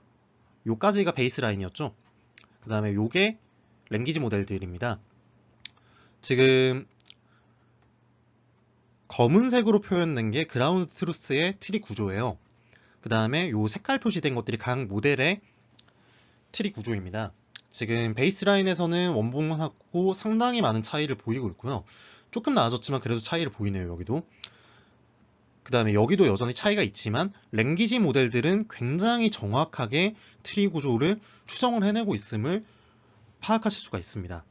A: 요까지가 베이스라인이었죠. 그 다음에 요게 랭귀지 모델들입니다. 지금 검은색으로 표현된 게 그라운드 트루스의 트리 구조예요. 그 다음에 요 색깔 표시된 것들이 각 모델의 트리 구조입니다. 지금 베이스라인에서는 원본하고 상당히 많은 차이를 보이고 있고요. 조금 나아졌지만 그래도 차이를 보이네요, 여기도. 그 다음에 여기도 여전히 차이가 있지만 랭귀지 모델들은 굉장히 정확하게 트리 구조를 추정을 해내고 있음을 파악하실 수가 있습니다.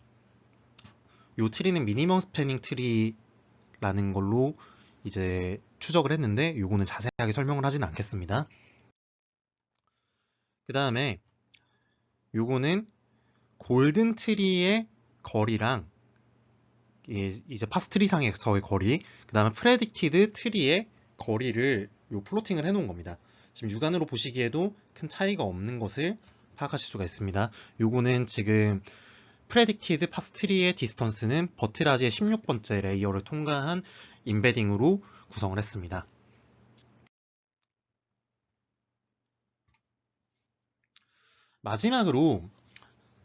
A: 이 트리는 미니멈 스패닝 트리라는 걸로 이제 추적을 했는데 요거는 자세하게 설명을 하진 않겠습니다. 그 다음에 요거는 골든 트리의 거리랑 이제 파스 트리상에서의 거리, 그 다음에 프레딕티드 트리의 거리를 플로팅을 해놓은 겁니다. 지금 육안으로 보시기에도 큰 차이가 없는 것을 파악하실 수가 있습니다. 요거는 지금 프레딕티드 파스 트리의 디스턴스는 버트라지의 16번째 레이어를 통과한 임베딩으로 구성을 했습니다. 마지막으로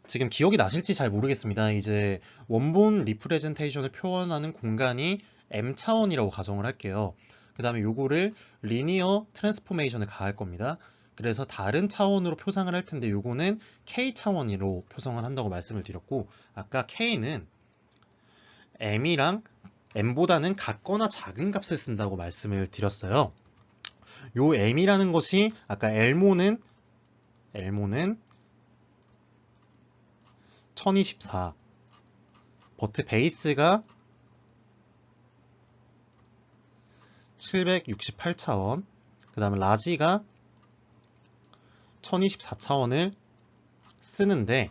A: 지금 기억이 나실지 잘 모르겠습니다. 이제 원본 리프레젠테이션을 표현하는 공간이 M 차원이라고 가정을 할게요. 그 다음에 요거를 리니어 트랜스포메이션을 가할 겁니다. 그래서 다른 차원으로 표상을 할 텐데 요거는 K 차원으로 표상을 한다고 말씀을 드렸고, 아까 K는 M이랑 M보다는 같거나 작은 값을 쓴다고 말씀을 드렸어요. 요 M이라는 것이 아까 엘모는 1024, 버트 베이스가 768차원, 그 다음에 라지가 1024차원을 쓰는데,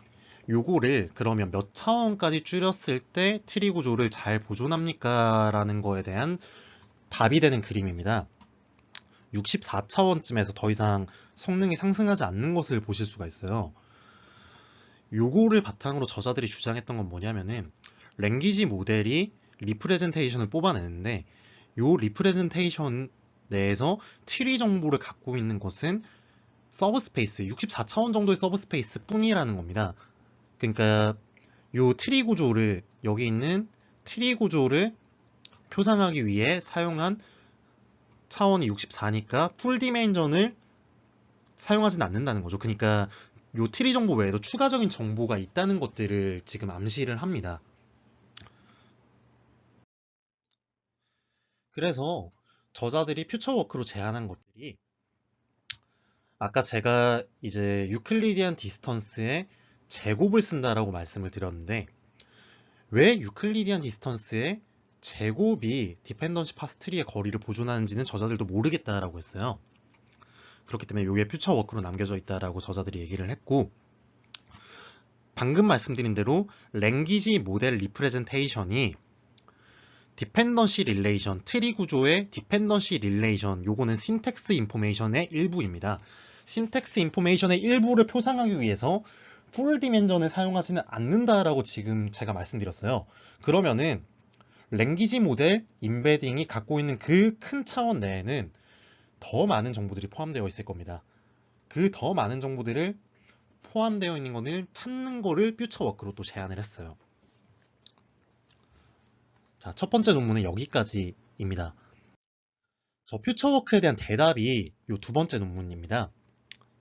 A: 요거를 그러면 몇 차원까지 줄였을 때 트리 구조를 잘 보존합니까? 라는 거에 대한 답이 되는 그림입니다. 64차원쯤에서 더 이상 성능이 상승하지 않는 것을 보실 수가 있어요. 요거를 바탕으로 저자들이 주장했던 건 뭐냐면은, 랭귀지 모델이 리프레젠테이션을 뽑아내는데 요 리프레젠테이션 내에서 트리 정보를 갖고 있는 것은 서브스페이스, 64차원 정도의 서브스페이스 뿐이라는 겁니다. 그러니까 요 트리 구조를, 여기 있는 트리 구조를 표상하기 위해 사용한 차원이 64니까 풀 디멘전을 사용하진 않는다는 거죠. 그러니까 요 트리 정보 외에도 추가적인 정보가 있다는 것들을 지금 암시를 합니다. 그래서 저자들이 퓨처워크로 제안한 것들이, 아까 제가 이제 유클리디안 디스턴스의 제곱을 쓴다라고 말씀을 드렸는데, 왜 유클리디안 디스턴스의 제곱이 디펜던시 파스트리의 거리를 보존하는지는 저자들도 모르겠다라고 했어요. 그렇기 때문에 이게 퓨처워크로 남겨져 있다라고 저자들이 얘기를 했고, 방금 말씀드린 대로 랭귀지 모델 리프레젠테이션이 디펜던시 릴레이션, 트리 구조의 디펜던시 릴레이션, 요거는 신텍스 인포메이션의 일부입니다. 신텍스 인포메이션의 일부를 표상하기 위해서 풀 디멘전을 사용하지는 않는다라고 지금 제가 말씀드렸어요. 그러면은 랭귀지 모델 임베딩이 갖고 있는 그 큰 차원 내에는 더 많은 정보들이 포함되어 있을 겁니다. 그 더 많은 정보들을 포함되어 있는 것을 찾는 거를 퓨처워크로 또 제안을 했어요. 자, 첫 번째 논문은 여기까지입니다. 저 퓨처워크에 대한 대답이 이 두 번째 논문입니다.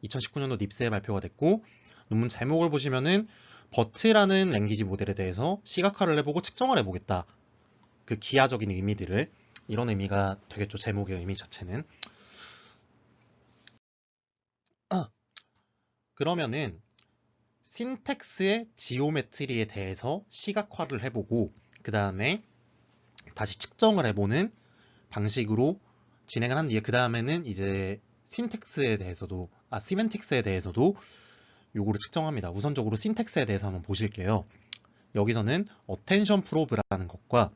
A: 2019년도 닙스에 발표가 됐고, 논문 제목을 보시면은 버트라는 랭귀지 모델에 대해서 시각화를 해보고 측정을 해보겠다. 그 기하적인 의미들을, 이런 의미가 되겠죠. 제목의 의미 자체는. 그러면은 신텍스의 지오메트리에 대해서 시각화를 해보고 그 다음에 다시 측정을 해보는 방식으로 진행을 한 뒤에, 그 다음에는 이제 시멘틱스에 대해서도 요거를 측정합니다. 우선적으로 신텍스에 대해서 한번 보실게요. 여기서는 어텐션 프로브라는 것과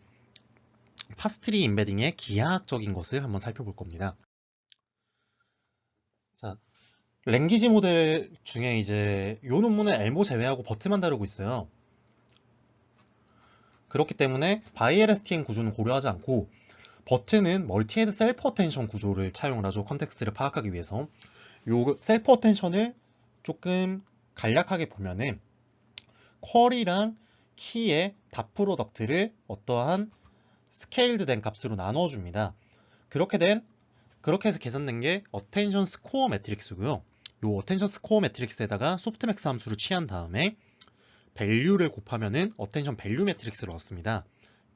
A: 파스트리 임베딩의 기하학적인 것을 한번 살펴볼 겁니다. 자, 랭귀지 모델 중에 이제 요 논문은 엘모 제외하고 버트만 다루고 있어요. 그렇기 때문에 바이에레스티엔 구조는 고려하지 않고 버트는 멀티헤드 셀프 어텐션 구조를 차용을 하죠. 컨텍스트를 파악하기 위해서. 요 셀프 어텐션을 조금 간략하게 보면은 쿼리랑 키의 닷 프로덕트를 어떠한 스케일드 된 값으로 나눠줍니다. 그렇게 해서 계산된 게 어텐션 스코어 매트릭스고요. 요 어텐션 스코어 매트릭스에다가 소프트맥스 함수를 취한 다음에 밸류를 곱하면은 어텐션 밸류 매트릭스를 얻습니다.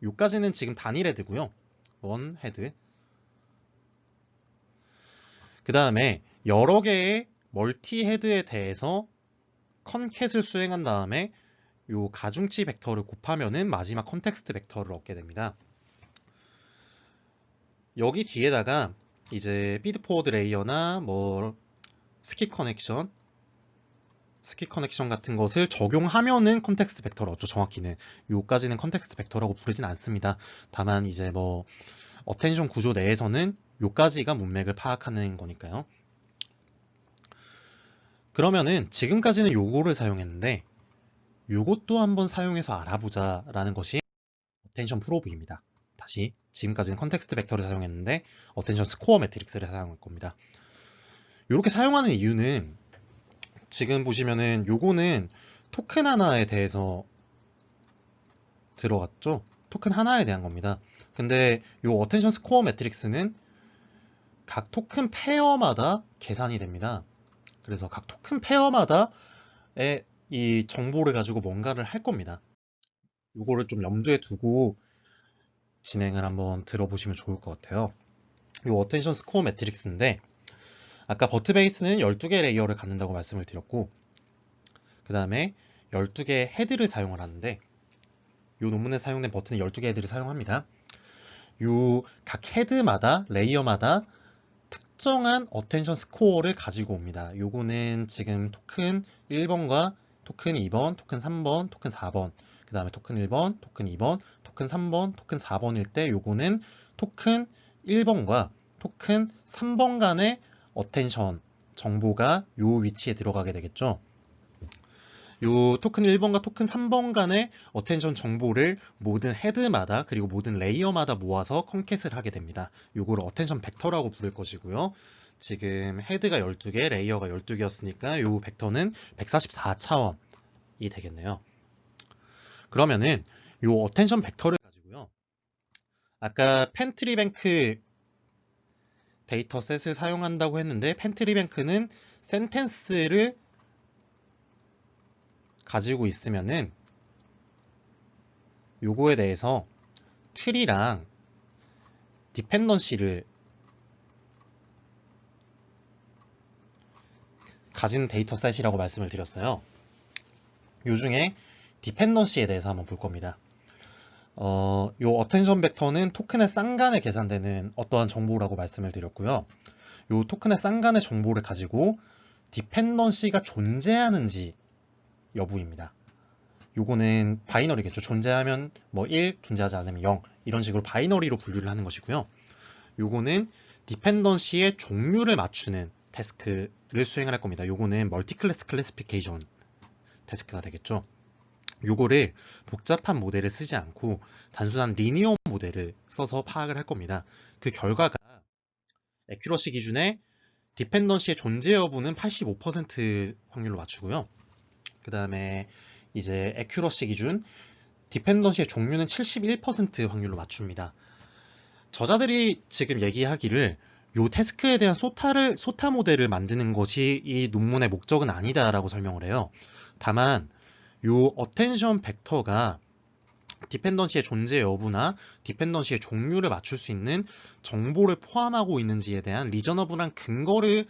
A: 요까지는 지금 단일 헤드고요. 원 헤드. 그 다음에 여러 개의 멀티 헤드에 대해서 컨캣을 수행한 다음에 요 가중치 벡터를 곱하면은 마지막 컨텍스트 벡터를 얻게 됩니다. 여기 뒤에다가 이제 피드 포워드 레이어나 뭐 스킵 커넥션 같은 것을 적용하면은 컨텍스트 벡터를 얻죠. 정확히는 요까지는 컨텍스트 벡터라고 부르진 않습니다. 다만 이제 뭐 어텐션 구조 내에서는 요까지가 문맥을 파악하는 거니까요. 그러면은 지금까지는 요거를 사용했는데 요것도 한번 사용해서 알아보자 라는 것이 어텐션 프로브입니다. 다시 지금까지는 컨텍스트 벡터를 사용했는데 어텐션 스코어 매트릭스를 사용할 겁니다. 이렇게 사용하는 이유는 지금 보시면은 요거는 토큰 하나에 대해서 들어갔죠? 토큰 하나에 대한 겁니다. 근데 요 어텐션 스코어 매트릭스는 각 토큰 페어마다 계산이 됩니다. 그래서 각 토큰 페어마다의 이 정보를 가지고 뭔가를 할 겁니다. 요거를 좀 염두에 두고 진행을 한번 들어보시면 좋을 것 같아요. 요 어텐션 스코어 매트릭스인데 아까 버트 베이스는 12개 레이어를 갖는다고 말씀을 드렸고 그 다음에 12개의 헤드를 사용을 하는데 이 논문에 사용된 버튼은 12개 헤드를 사용합니다. 요 각 헤드마다 레이어마다 특정한 어텐션 스코어를 가지고 옵니다. 요거는 지금 토큰 1번과 토큰 2번, 토큰 3번, 토큰 4번 그 다음에 토큰 1번, 토큰 2번, 토큰 3번, 토큰 4번일 때 요거는 토큰 1번과 토큰 3번 간의 어텐션 정보가 요 위치에 들어가게 되겠죠. 요 토큰 1번과 토큰 3번 간의 어텐션 정보를 모든 헤드마다 그리고 모든 레이어마다 모아서 컨캣을 하게 됩니다. 요거를 어텐션 벡터라고 부를 것이고요. 지금 헤드가 12개, 레이어가 12개였으니까 요 벡터는 144차원이 되겠네요. 그러면은 요 어텐션 벡터를 가지고요. 아까 펜트리뱅크 데이터셋을 사용한다고 했는데 펜트리뱅크는 센텐스를 가지고 있으면은 요거에 대해서 트리랑 디펜던시를 가진 데이터셋이라고 말씀을 드렸어요. 요 중에 디펜던시에 대해서 한번 볼 겁니다. 요 어텐션 벡터는 토큰의 쌍간에 계산되는 어떠한 정보라고 말씀을 드렸고요. 요 토큰의 쌍간의 정보를 가지고 디펜던시가 존재하는지 여부입니다. 요거는 바이너리겠죠. 존재하면 뭐 1, 존재하지 않으면 0 이런 식으로 바이너리로 분류를 하는 것이고요. 요거는 디펜던시의 종류를 맞추는 태스크를 수행을 할 겁니다. 요거는 멀티클래스 클래시피케이션 태스크가 되겠죠. 요거를 복잡한 모델을 쓰지 않고 단순한 리니어 모델을 써서 파악을 할 겁니다. 그 결과가 애큐러시 기준에 디펜던시의 존재 여부는 85% 확률로 맞추고요. 그 다음에 이제 애큐러시 기준 디펜던시의 종류는 71% 확률로 맞춥니다. 저자들이 지금 얘기하기를 요 태스크에 대한 소타 모델을 만드는 것이 이 논문의 목적은 아니다라고 설명을 해요. 다만 요 어텐션 벡터가 디펜던시의 존재 여부나 디펜던시의 종류를 맞출 수 있는 정보를 포함하고 있는지에 대한 리저너블한 근거를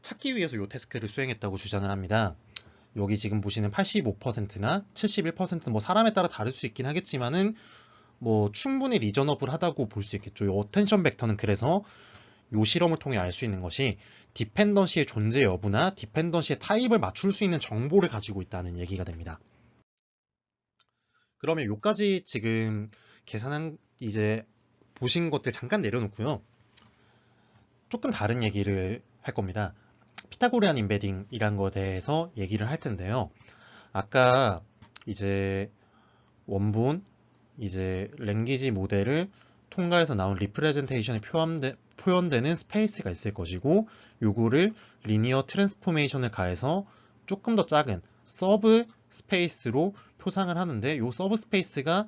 A: 찾기 위해서 요 태스크를 수행했다고 주장을 합니다. 여기 지금 보시는 85%나 71% 뭐 사람에 따라 다를 수 있긴 하겠지만은 뭐 충분히 리저너블하다고 볼 수 있겠죠. 이 어텐션 벡터는 그래서 이 실험을 통해 알 수 있는 것이 디펜던시의 존재 여부나 디펜던시의 타입을 맞출 수 있는 정보를 가지고 있다는 얘기가 됩니다. 그러면 요까지 지금 계산한 이제 보신 것들 잠깐 내려놓고요. 조금 다른 얘기를 할 겁니다. 피타고리안 임베딩이란 것에 대해서 얘기를 할 텐데요. 아까 이제 원본 이제 랭귀지 모델을 통과해서 나온 리프레젠테이션에 표현되는 스페이스가 있을 것이고 요거를 리니어 트랜스포메이션을 가해서 조금 더 작은 서브 스페이스로 표상을 하는데 요 서브 스페이스가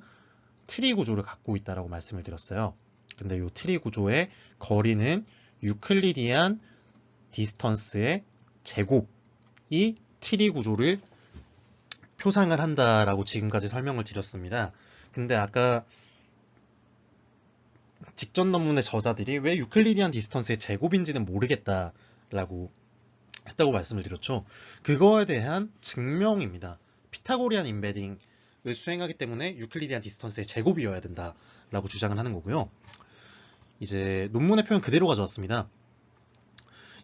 A: 트리 구조를 갖고 있다라고 말씀을 드렸어요. 근데 요 트리 구조의 거리는 유클리디안 디스턴스의 제곱이 트리 구조를 표상을 한다라고 지금까지 설명을 드렸습니다. 근데 아까 직전 논문의 저자들이 왜 유클리디안 디스턴스의 제곱인지는 모르겠다라고 했다고 말씀을 드렸죠. 그거에 대한 증명입니다. 피타고리안 임베딩을 수행하기 때문에 유클리디안 디스턴스의 제곱이어야 된다라고 주장을 하는 거고요. 이제 논문의 표현 그대로 가져왔습니다.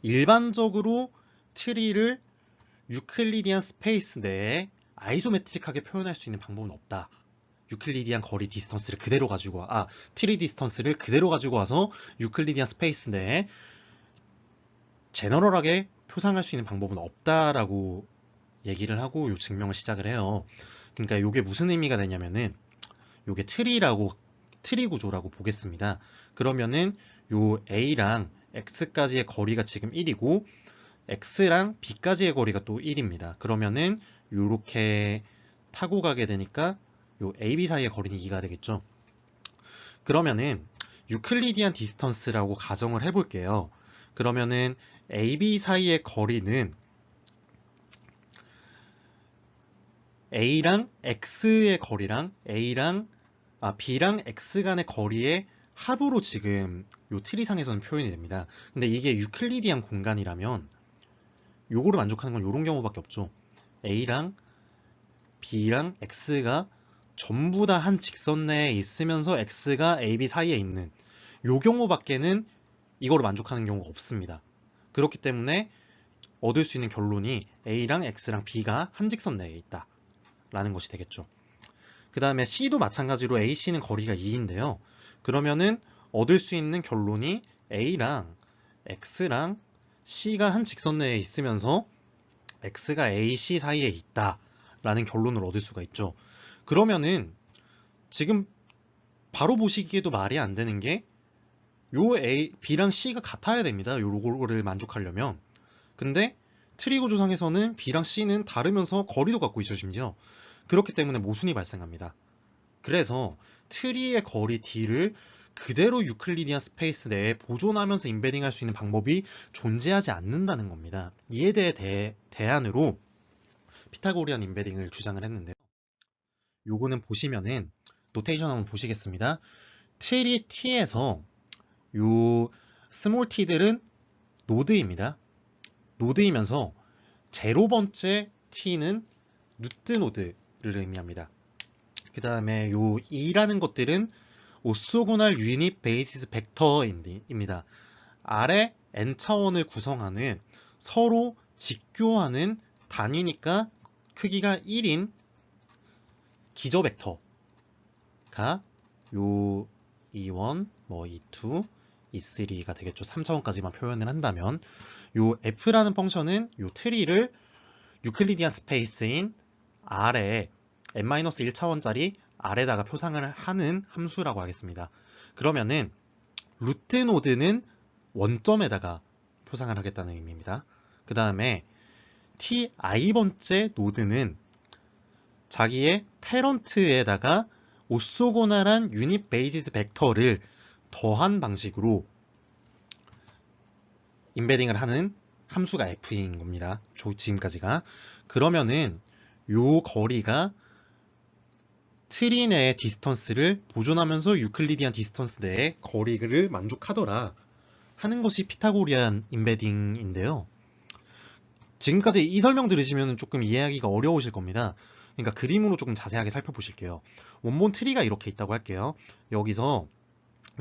A: 일반적으로 트리를 유클리디안 스페이스 내에 아이소메트릭하게 표현할 수 있는 방법은 없다. 유클리디안 거리 디스턴스를 그대로 가지고 트리 디스턴스를 그대로 가지고 와서 유클리디안 스페이스 내에 제너럴하게 표상할 수 있는 방법은 없다라고 얘기를 하고 요 증명을 시작을 해요. 그러니까 이게 무슨 의미가 되냐면은 요게 트리 구조라고 보겠습니다. 그러면은 요 A랑 X까지의 거리가 지금 1이고 x랑 b까지의 거리가 또 1입니다. 그러면은 요렇게 타고 가게 되니까 요 AB 사이의 거리는 2가 되겠죠. 그러면은 유클리디안 디스턴스라고 가정을 해볼게요. 그러면은 AB 사이의 거리는 A랑 X의 거리랑 B랑 X 간의 거리의 합으로 지금 요 트리상에서는 표현이 됩니다. 근데 이게 유클리디안 공간이라면 요거를 만족하는 건 요런 경우밖에 없죠. A랑 B랑 X가 전부 다 한 직선 내에 있으면서 X가 AB 사이에 있는 요 경우밖에는 이거를 만족하는 경우가 없습니다. 그렇기 때문에 얻을 수 있는 결론이 A랑 X랑 B가 한 직선 내에 있다 라는 것이 되겠죠. 그 다음에 C도 마찬가지로 AC는 거리가 2인데요. 그러면은 얻을 수 있는 결론이 A랑 X랑 C가 한 직선 내에 있으면서 X가 AC 사이에 있다 라는 결론을 얻을 수가 있죠. 그러면은 지금 바로 보시기에도 말이 안 되는 게 요 B랑 C가 같아야 됩니다. 요거를 만족하려면. 근데 트리 구조상에서는 B랑 C는 다르면서 거리도 갖고 있죠, 심지어. 그렇기 때문에 모순이 발생합니다. 그래서 트리의 거리 D를 그대로 유클리디안 스페이스 내에 보존하면서 임베딩할 수 있는 방법이 존재하지 않는다는 겁니다. 이에 대해 대안으로 피타고리안 임베딩을 주장을 했는데요. 요거는 보시면은 노테이션 한번 보시겠습니다. 트리 T에서 요 스몰 t들은 노드입니다. 노드이면서 0번째 t는 루트 노드를 의미합니다. 그 다음에 요 2라는 것들은 오소고날 유닛 베이시스 벡터입니다. 아래 n차원을 구성하는 서로 직교하는 단위니까 크기가 1인 기저 벡터가 요 E1, 뭐 E2, E3가 되겠죠. 3차원까지만 표현을 한다면 요 f라는 펑션은 요 트리를 유클리디안 스페이스인 R에 n-1차원짜리 R에다가 표상을 하는 함수라고 하겠습니다. 그러면은 루트 노드는 원점에다가 표상을 하겠다는 의미입니다. 그 다음에 ti번째 노드는 자기의 패런트에다가 오소고날한 유닛 베이시스 벡터를 더한 방식으로 임베딩을 하는 함수가 f인 겁니다. 지금까지가. 그러면은 요 거리가 트리 내의 디스턴스를 보존하면서 유클리디안 디스턴스 내의 거리를 만족하더라 하는 것이 피타고리안 임베딩인데요. 지금까지 이 설명 들으시면 조금 이해하기가 어려우실 겁니다. 그러니까 그림으로 조금 자세하게 살펴보실게요. 원본 트리가 이렇게 있다고 할게요. 여기서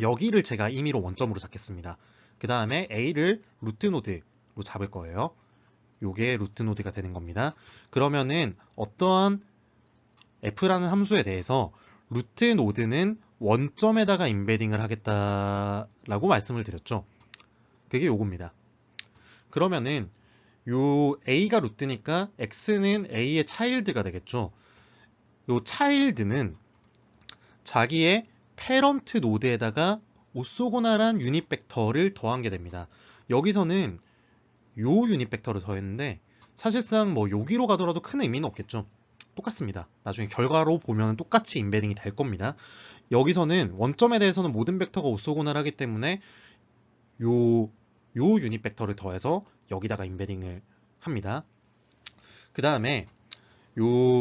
A: 여기를 제가 임의로 원점으로 잡겠습니다. 그 다음에 A를 루트 노드로 잡을 거예요. 요게 루트 노드가 되는 겁니다. 그러면은 어떠한 F라는 함수에 대해서 루트 노드는 원점에다가 임베딩을 하겠다라고 말씀을 드렸죠. 그게 요겁니다. 그러면은 요 A가 루트니까 X는 A의 차일드가 되겠죠. 요 차일드는 자기의 패런트 노드에다가 오소고날한 유닛 벡터를 더한 게 됩니다. 여기서는 요 유닛 벡터를 더했는데 사실상 뭐 여기로 가더라도 큰 의미는 없겠죠. 똑같습니다. 나중에 결과로 보면 똑같이 임베딩이 될 겁니다. 여기서는 원점에 대해서는 모든 벡터가 오소고날하기 때문에 요 유닛 벡터를 더해서 여기다가 임베딩을 합니다. 그 다음에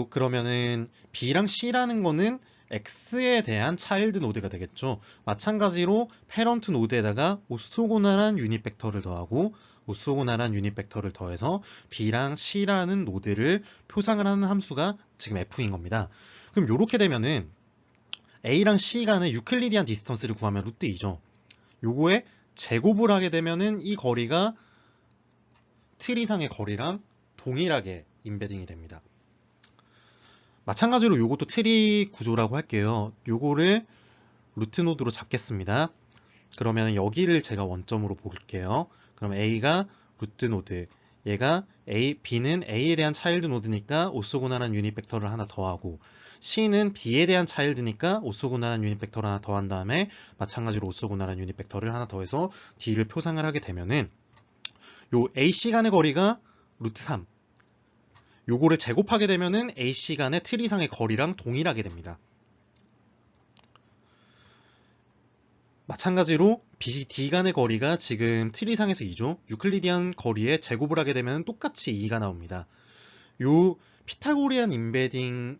A: 그러면은 B랑 C라는 거는 X에 대한 차일드 노드가 되겠죠. 마찬가지로 패런트 노드에다가 오소고날한 유닛 벡터를 더하고 오소고날한 유닛 벡터를 더해서 B랑 C라는 노드를 표상을 하는 함수가 지금 F인 겁니다. 그럼 이렇게 되면은 A랑 C 간의 유클리디안 디스턴스를 구하면 루트 2죠. 요거에 제곱을 하게 되면은 이 거리가 트리상의 거리랑 동일하게 임베딩이 됩니다. 마찬가지로 요것도 트리 구조라고 할게요. 요거를 루트 노드로 잡겠습니다. 그러면 여기를 제가 원점으로 볼게요. 그럼 A가 루트 노드, 얘가 B는 A에 대한 차일드 노드니까 오소고날한 유닛 벡터를 하나 더하고 C는 B에 대한 차일드니까 오소고날한 유닛 벡터를 하나 더한 다음에 마찬가지로 오소고날한 유닛 벡터를 하나 더해서 D를 표상을 하게 되면은 요 AC 간의 거리가 루트 3. 요거를 제곱하게 되면은 AC 간의 틀 이상의 거리랑 동일하게 됩니다. 마찬가지로 BD 간의 거리가 지금 틀 이상에서 2죠. 유클리디안 거리에 제곱을 하게 되면 똑같이 2가 나옵니다. 요 피타고리안 임베딩을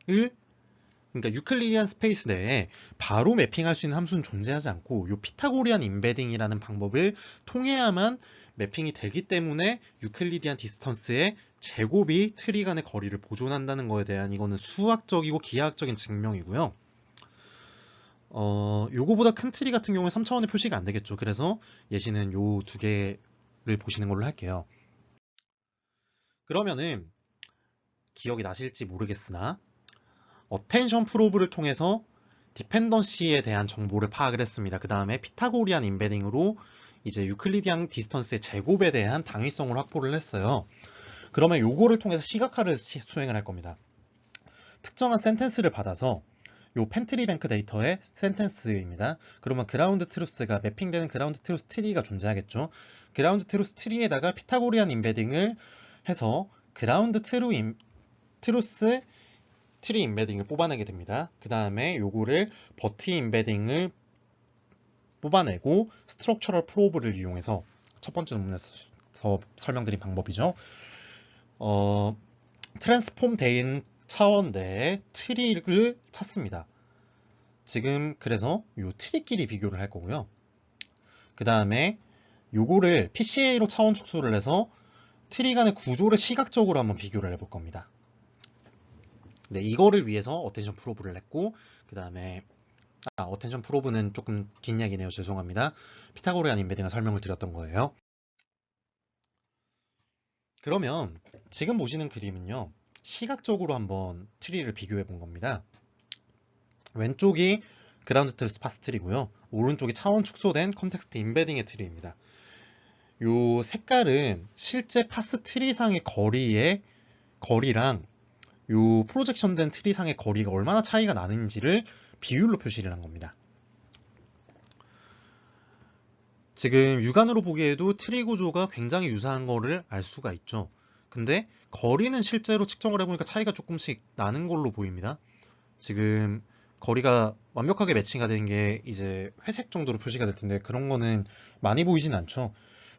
A: 그러니까 유클리디안 스페이스 내에 바로 매핑할 수 있는 함수는 존재하지 않고 요 피타고리안 임베딩이라는 방법을 통해야만 매핑이 되기 때문에 유클리디안 디스턴스의 제곱이 트리 간의 거리를 보존한다는 거에 대한 이거는 수학적이고 기하학적인 증명이고요. 요거보다 큰 트리 같은 경우에 3차원의 표시가 안 되겠죠. 그래서 예시는 요 두 개를 보시는 걸로 할게요. 그러면은 기억이 나실지 모르겠으나 어텐션 프로브를 통해서 디펜던시에 대한 정보를 파악을 했습니다. 그 다음에 피타고리안 임베딩으로 이제 유클리디안 디스턴스의 제곱에 대한 당위성을 확보를 했어요. 그러면 요거를 통해서 시각화를 수행을 할 겁니다. 특정한 센텐스를 받아서 요 펜트리 뱅크 데이터의 센텐스입니다. 그러면 그라운드 트루스가 매핑되는 그라운드 트루스 트리가 존재하겠죠. 그라운드 트루스 트리에다가 피타고리안 임베딩을 해서 그라운드 트루스 트리 임베딩을 뽑아내게 됩니다. 그 다음에 요거를 버티 임베딩을 뽑아내고 스트럭처럴 프로브를 이용해서 첫 번째 논문에서 설명드린 방법이죠. 트랜스폼 된 차원 내에 트리를 찾습니다. 지금 그래서 요 트리끼리 비교를 할 거고요. 그 다음에 요거를 PCA로 차원 축소를 해서 트리 간의 구조를 시각적으로 한번 비교를 해볼 겁니다. 네, 이거를 위해서 어텐션 프로브를 했고, 그 다음에 어텐션 프로브는 조금 긴 이야기네요. 죄송합니다. 피타고리안 임베딩을 설명을 드렸던 거예요. 그러면 지금 보시는 그림은요, 시각적으로 한번 트리를 비교해 본 겁니다. 왼쪽이 그라운드 트루스 파스 트리고요, 오른쪽이 차원 축소된 컨텍스트 임베딩의 트리입니다. 요 색깔은 실제 파스 트리상의 거리랑 요 프로젝션된 트리상의 거리가 얼마나 차이가 나는지를 비율로 표시를 한 겁니다. 지금 육안으로 보기에도 트리 구조가 굉장히 유사한 거를 알 수가 있죠. 근데 거리는 실제로 측정을 해보니까 차이가 조금씩 나는 걸로 보입니다. 지금 거리가 완벽하게 매칭이 된 게 이제 회색 정도로 표시가 될 텐데 그런 거는 많이 보이진 않죠.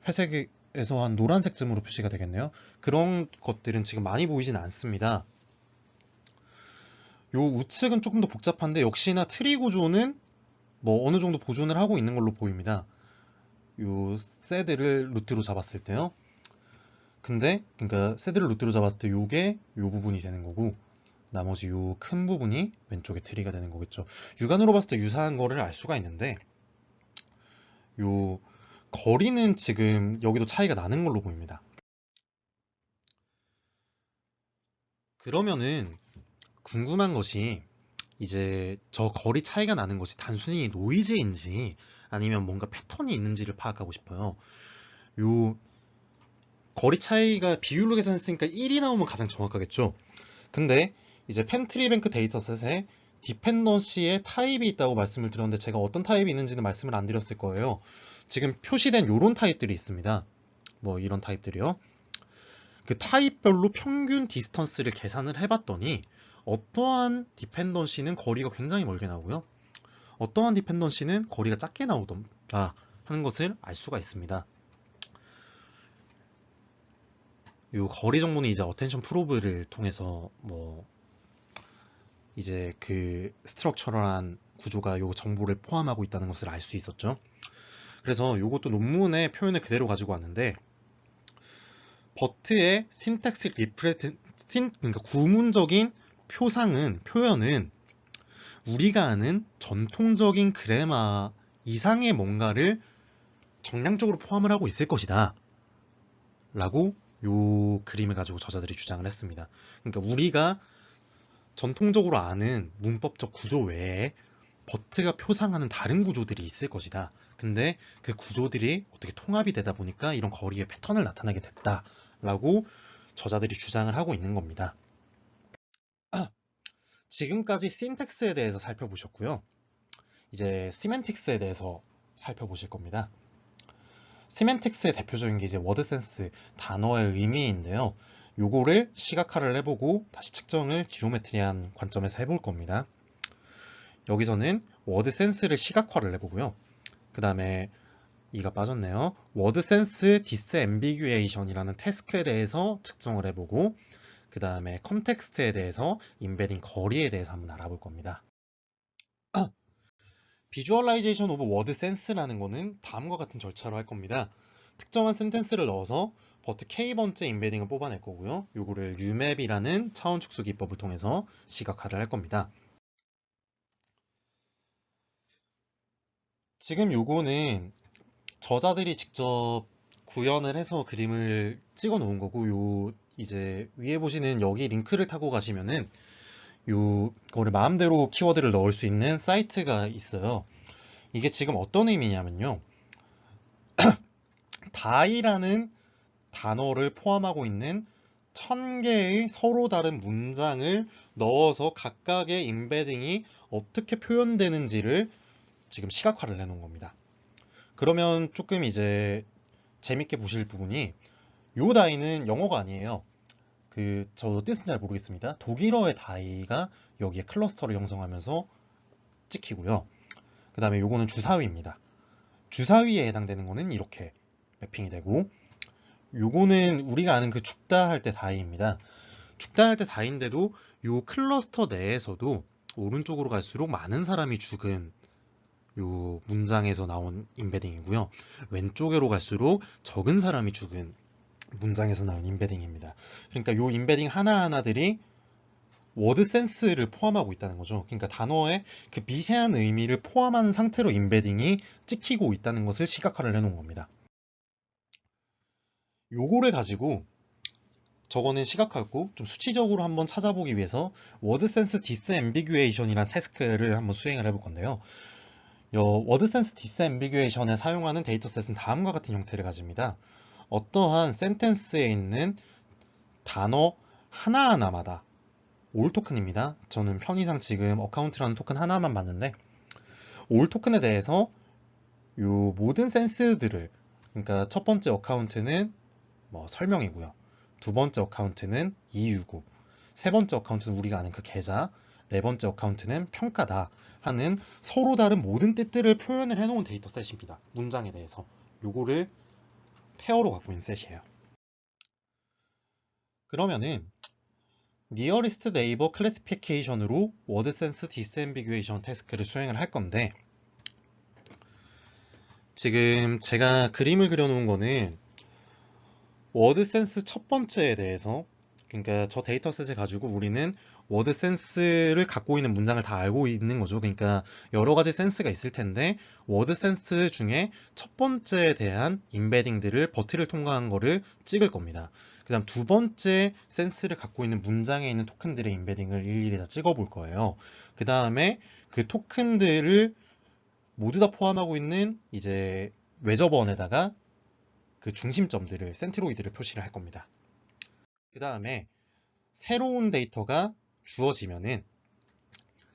A: 회색에서 한 노란색쯤으로 표시가 되겠네요. 그런 것들은 지금 많이 보이진 않습니다. 요 우측은 조금 더 복잡한데 역시나 트리 구조는 뭐 어느 정도 보존을 하고 있는 걸로 보입니다. 요 새드를 루트로 잡았을 때요. 근데 그러니까 새드를 루트로 잡았을 때 요게 요 부분이 되는 거고 나머지 요 큰 부분이 왼쪽에 트리가 되는 거겠죠. 육안으로 봤을 때 유사한 거를 알 수가 있는데 요 거리는 지금 여기도 차이가 나는 걸로 보입니다. 그러면은 궁금한 것이 이제 저 거리 차이가 나는 것이 단순히 노이즈인지 아니면 뭔가 패턴이 있는지를 파악하고 싶어요. 요 거리 차이가 비율로 계산했으니까 1이 나오면 가장 정확하겠죠. 근데 이제 펜트리뱅크 데이터셋에 디펜던시의 타입이 있다고 말씀을 드렸는데 제가 어떤 타입이 있는지는 말씀을 안 드렸을 거예요. 지금 표시된 요런 타입들이 있습니다. 뭐 이런 타입들이요. 그 타입별로 평균 디스턴스를 계산을 해봤더니 어떠한 디펜던시는 거리가 굉장히 멀게 나오고요. 어떠한 디펜던시는 거리가 작게 나오더라 하는 것을 알 수가 있습니다. 이 거리 정보는 이제 어텐션 프로브를 통해서 뭐 이제 그 스트럭처럴한 구조가 요 정보를 포함하고 있다는 것을 알 수 있었죠. 그래서 이것도 논문의 표현을 그대로 가지고 왔는데 버트의 신택스 그러니까 구문적인 표현은 우리가 아는 전통적인 그래마 이상의 뭔가를 정량적으로 포함을 하고 있을 것이다 라고 요 그림을 가지고 저자들이 주장을 했습니다. 그러니까 우리가 전통적으로 아는 문법적 구조 외에 버트가 표상하는 다른 구조들이 있을 것이다. 근데 그 구조들이 어떻게 통합이 되다 보니까 이런 거리의 패턴을 나타내게 됐다 라고 저자들이 주장을 하고 있는 겁니다. 지금까지 신텍스에 대해서 살펴보셨고요. 이제 시멘틱스에 대해서 살펴보실 겁니다. 시멘틱스의 대표적인 게 이제 워드 센스, 단어의 의미인데요. 요거를 시각화를 해보고 다시 측정을 지오메트리한 관점에서 해볼 겁니다. 여기서는 워드 센스를 시각화를 해보고요. 그 다음에 이가 빠졌네요. 워드 센스 디스앰비규에이션이라는 태스크에 대해서 측정을 해보고 그 다음에 컨텍스트에 대해서 임베딩 거리에 대해서 한번 알아볼 겁니다. 비주얼라이제이션 오브 워드 센스라는 거는 다음과 같은 절차로 할 겁니다. 특정한 센텐스를 넣어서 버트 K번째 임베딩을 뽑아낼 거고요. 요거를 UMap이라는 차원 축소 기법을 통해서 시각화를 할 겁니다. 지금 요거는 저자들이 직접 구현을 해서 그림을 찍어 놓은 거고, 요 이제 위에 보시는 여기 링크를 타고 가시면은 요거를 마음대로 키워드를 넣을 수 있는 사이트가 있어요. 이게 지금 어떤 의미냐면요. 다이라는 단어를 포함하고 있는 1000개의 서로 다른 문장을 넣어서 각각의 임베딩이 어떻게 표현되는지를 지금 시각화를 해놓은 겁니다. 그러면 조금 이제 재밌게 보실 부분이, 요 다이는 영어가 아니에요. 저도 뜻은 잘 모르겠습니다. 독일어의 다이가 여기에 클러스터를 형성하면서 찍히고요. 그 다음에 요거는 주사위입니다. 주사위에 해당되는 거는 이렇게 매핑이 되고, 요거는 우리가 아는 그 죽다 할 때 다이입니다. 죽다 할 때 다이인데도 요 클러스터 내에서도 오른쪽으로 갈수록 많은 사람이 죽은 요 문장에서 나온 임베딩이고요. 왼쪽으로 갈수록 적은 사람이 죽은 문장에서 나온 임베딩입니다. 그러니까 요 임베딩 하나하나들이 워드 센스를 포함하고 있다는 거죠. 그러니까 단어의 그 미세한 의미를 포함하는 상태로 임베딩이 찍히고 있다는 것을 시각화를 해놓은 겁니다. 요거를 가지고 저거는 시각화고 좀 수치적으로 한번 찾아보기 위해서 워드 센스 디스앰비규에이션이라는 태스크를 한번 수행을 해볼 건데요. 워드 센스 디스앰비규에이션에 사용하는 데이터셋은 다음과 같은 형태를 가집니다. 어떠한 센텐스에 있는 단어 하나하나마다 올 토큰입니다. 저는 편의상 지금 어카운트라는 토큰 하나만 봤는데, 올 토큰에 대해서 요 모든 센스들을, 그러니까 첫 번째 어카운트는 뭐 설명이고요. 두 번째 어카운트는 이유고, 세 번째 어카운트는 우리가 아는 그 계좌, 네 번째 어카운트는 평가다 하는 서로 다른 모든 뜻들을 표현을 해놓은 데이터셋입니다. 문장에 대해서. 요거를 페어로 갖고 있는 셋이에요. 그러면은 Nearest Neighbor Classification으로 Word Sense Disambiguation 태스크를 수행을 할 건데, 지금 제가 그림을 그려놓은 거는 워드 센스 첫 번째에 대해서, 그러니까 저 데이터셋을 가지고 우리는 워드 센스를 갖고 있는 문장을 다 알고 있는 거죠. 그러니까 여러 가지 센스가 있을 텐데 워드 센스 중에 첫 번째에 대한 임베딩들을 버트를 통과한 거를 찍을 겁니다. 그 다음 두 번째 센스를 갖고 있는 문장에 있는 토큰들의 임베딩을 일일이 다 찍어 볼 거예요. 그 다음에 그 토큰들을 모두 다 포함하고 있는 이제 외접원에다가 그 중심점들을, 센트로이드를 표시를 할 겁니다. 그 다음에 새로운 데이터가 주어지면은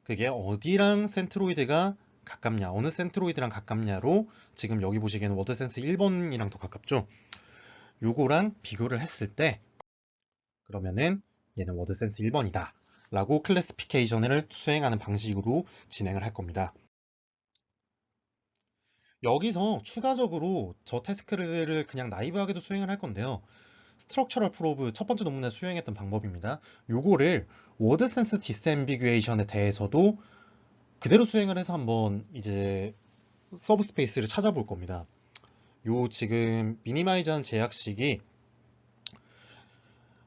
A: 그게 어디랑 센트로이드가 가깝냐, 어느 센트로이드랑 가깝냐로, 지금 여기 보시기에는 워드센스 1번이랑 더 가깝죠. 요거랑 비교를 했을 때 그러면은 얘는 워드센스 1번이다 라고 클래시피케이션을 수행하는 방식으로 진행을 할 겁니다. 여기서 추가적으로 저 태스크를 그냥 나이브하게도 수행을 할 건데요. 스트럭처럴 프로브 첫 번째 논문에 수행했던 방법입니다. 요거를 워드 센스 디스앰비규에이션에 대해서도 그대로 수행을 해서 한번 이제 서브 스페이스를 찾아볼 겁니다. 요 지금 미니마이즈한 제약식이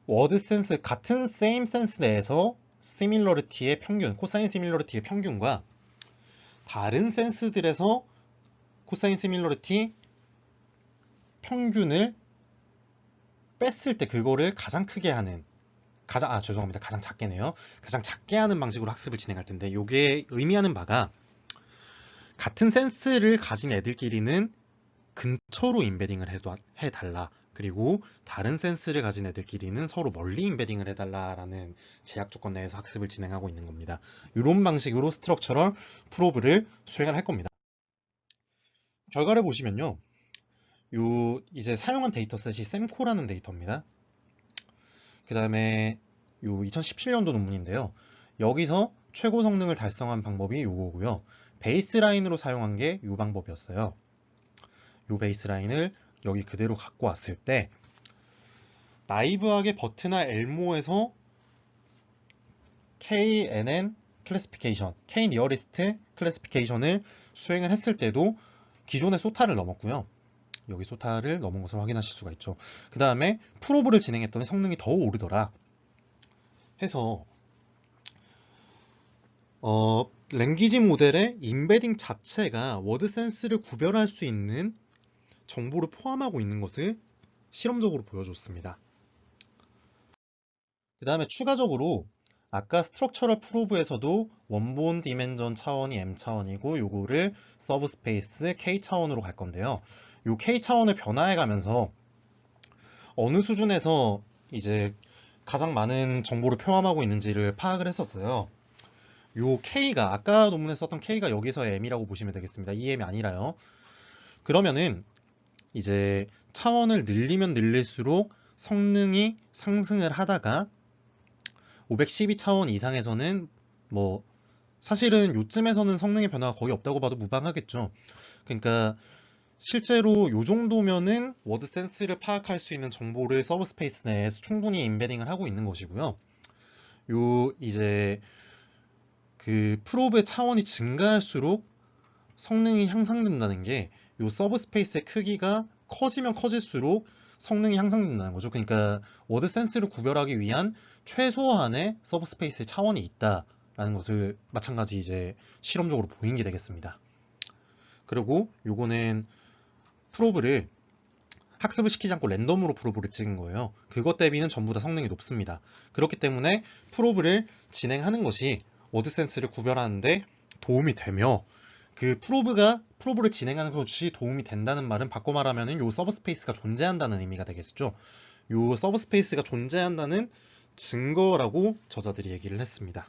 A: 워드 센스 같은 same 센스 내에서 시밀러리티의 평균, 코사인 시밀러리티의 평균과 다른 센스들에서 코사인 시밀러리티 평균을 뺐을 때 그거를 가장 크게 하는, 죄송합니다. 가장 작게네요. 가장 작게 하는 방식으로 학습을 진행할 텐데, 이게 의미하는 바가 같은 센스를 가진 애들끼리는 근처로 임베딩을 해달라. 그리고 다른 센스를 가진 애들끼리는 서로 멀리 임베딩을 해달라라는 제약 조건 내에서 학습을 진행하고 있는 겁니다. 이런 방식으로 스트럭처럴 프로브를 수행을 할 겁니다. 결과를 보시면요. 요 이제 사용한 데이터셋이 셈코라는 데이터입니다. 그 다음에 요 2017년도 논문인데요. 여기서 최고 성능을 달성한 방법이 요거고요. 베이스라인으로 사용한 게 요 방법이었어요. 요 베이스라인을 여기 그대로 갖고 왔을 때 나이브하게 버트나 엘모에서 KNN 클래시피케이션, K 니어리스트 클래시피케이션을 수행을 했을 때도 기존의 소타를 넘었고요. 여기 소타를 넘은 것을 확인하실 수가 있죠. 그 다음에 프로브를 진행했더니 성능이 더 오르더라 해서 랭귀지 모델의 임베딩 자체가 워드 센스를 구별할 수 있는 정보를 포함하고 있는 것을 실험적으로 보여줬습니다. 그 다음에 추가적으로 아까 스트럭처럴 프로브에서도 원본 디멘전 차원이 M 차원이고 요거를 서브 스페이스 K 차원으로 갈 건데요. 요 K 차원을 변화해 가면서 어느 수준에서 이제 가장 많은 정보를 포함하고 있는지를 파악을 했었어요. 요 K가 아까 논문에 썼던 K가 여기서의 M이라고 보시면 되겠습니다. 이 M이 아니라요. 그러면은 이제 차원을 늘리면 늘릴수록 성능이 상승을 하다가 512차원 이상에서는 뭐 사실은 요쯤에서는 성능의 변화가 거의 없다고 봐도 무방하겠죠. 그러니까 실제로 요 정도면은 워드 센스를 파악할 수 있는 정보를 서브 스페이스 내에서 충분히 임베딩을 하고 있는 것이고요. 요 이제 그 프로브의 차원이 증가할수록 성능이 향상된다는 게 요 서브 스페이스의 크기가 커지면 커질수록 성능이 향상된다는 거죠. 그러니까 워드 센스를 구별하기 위한 최소한의 서브 스페이스의 차원이 있다라는 것을 마찬가지 이제 실험적으로 보인 게 되겠습니다. 그리고 요거는 프로브를 학습을 시키지 않고 랜덤으로 프로브를 찍은 거예요. 그것 대비는 전부 다 성능이 높습니다. 그렇기 때문에 프로브를 진행하는 것이 워드 센스를 구별하는데 도움이 되며 그 프로브를 진행하는 것이 도움이 된다는 말은 바꿔 말하면 요 서브 스페이스가 존재한다는 의미가 되겠죠. 요 서브 스페이스가 존재한다는 증거라고 저자들이 얘기를 했습니다.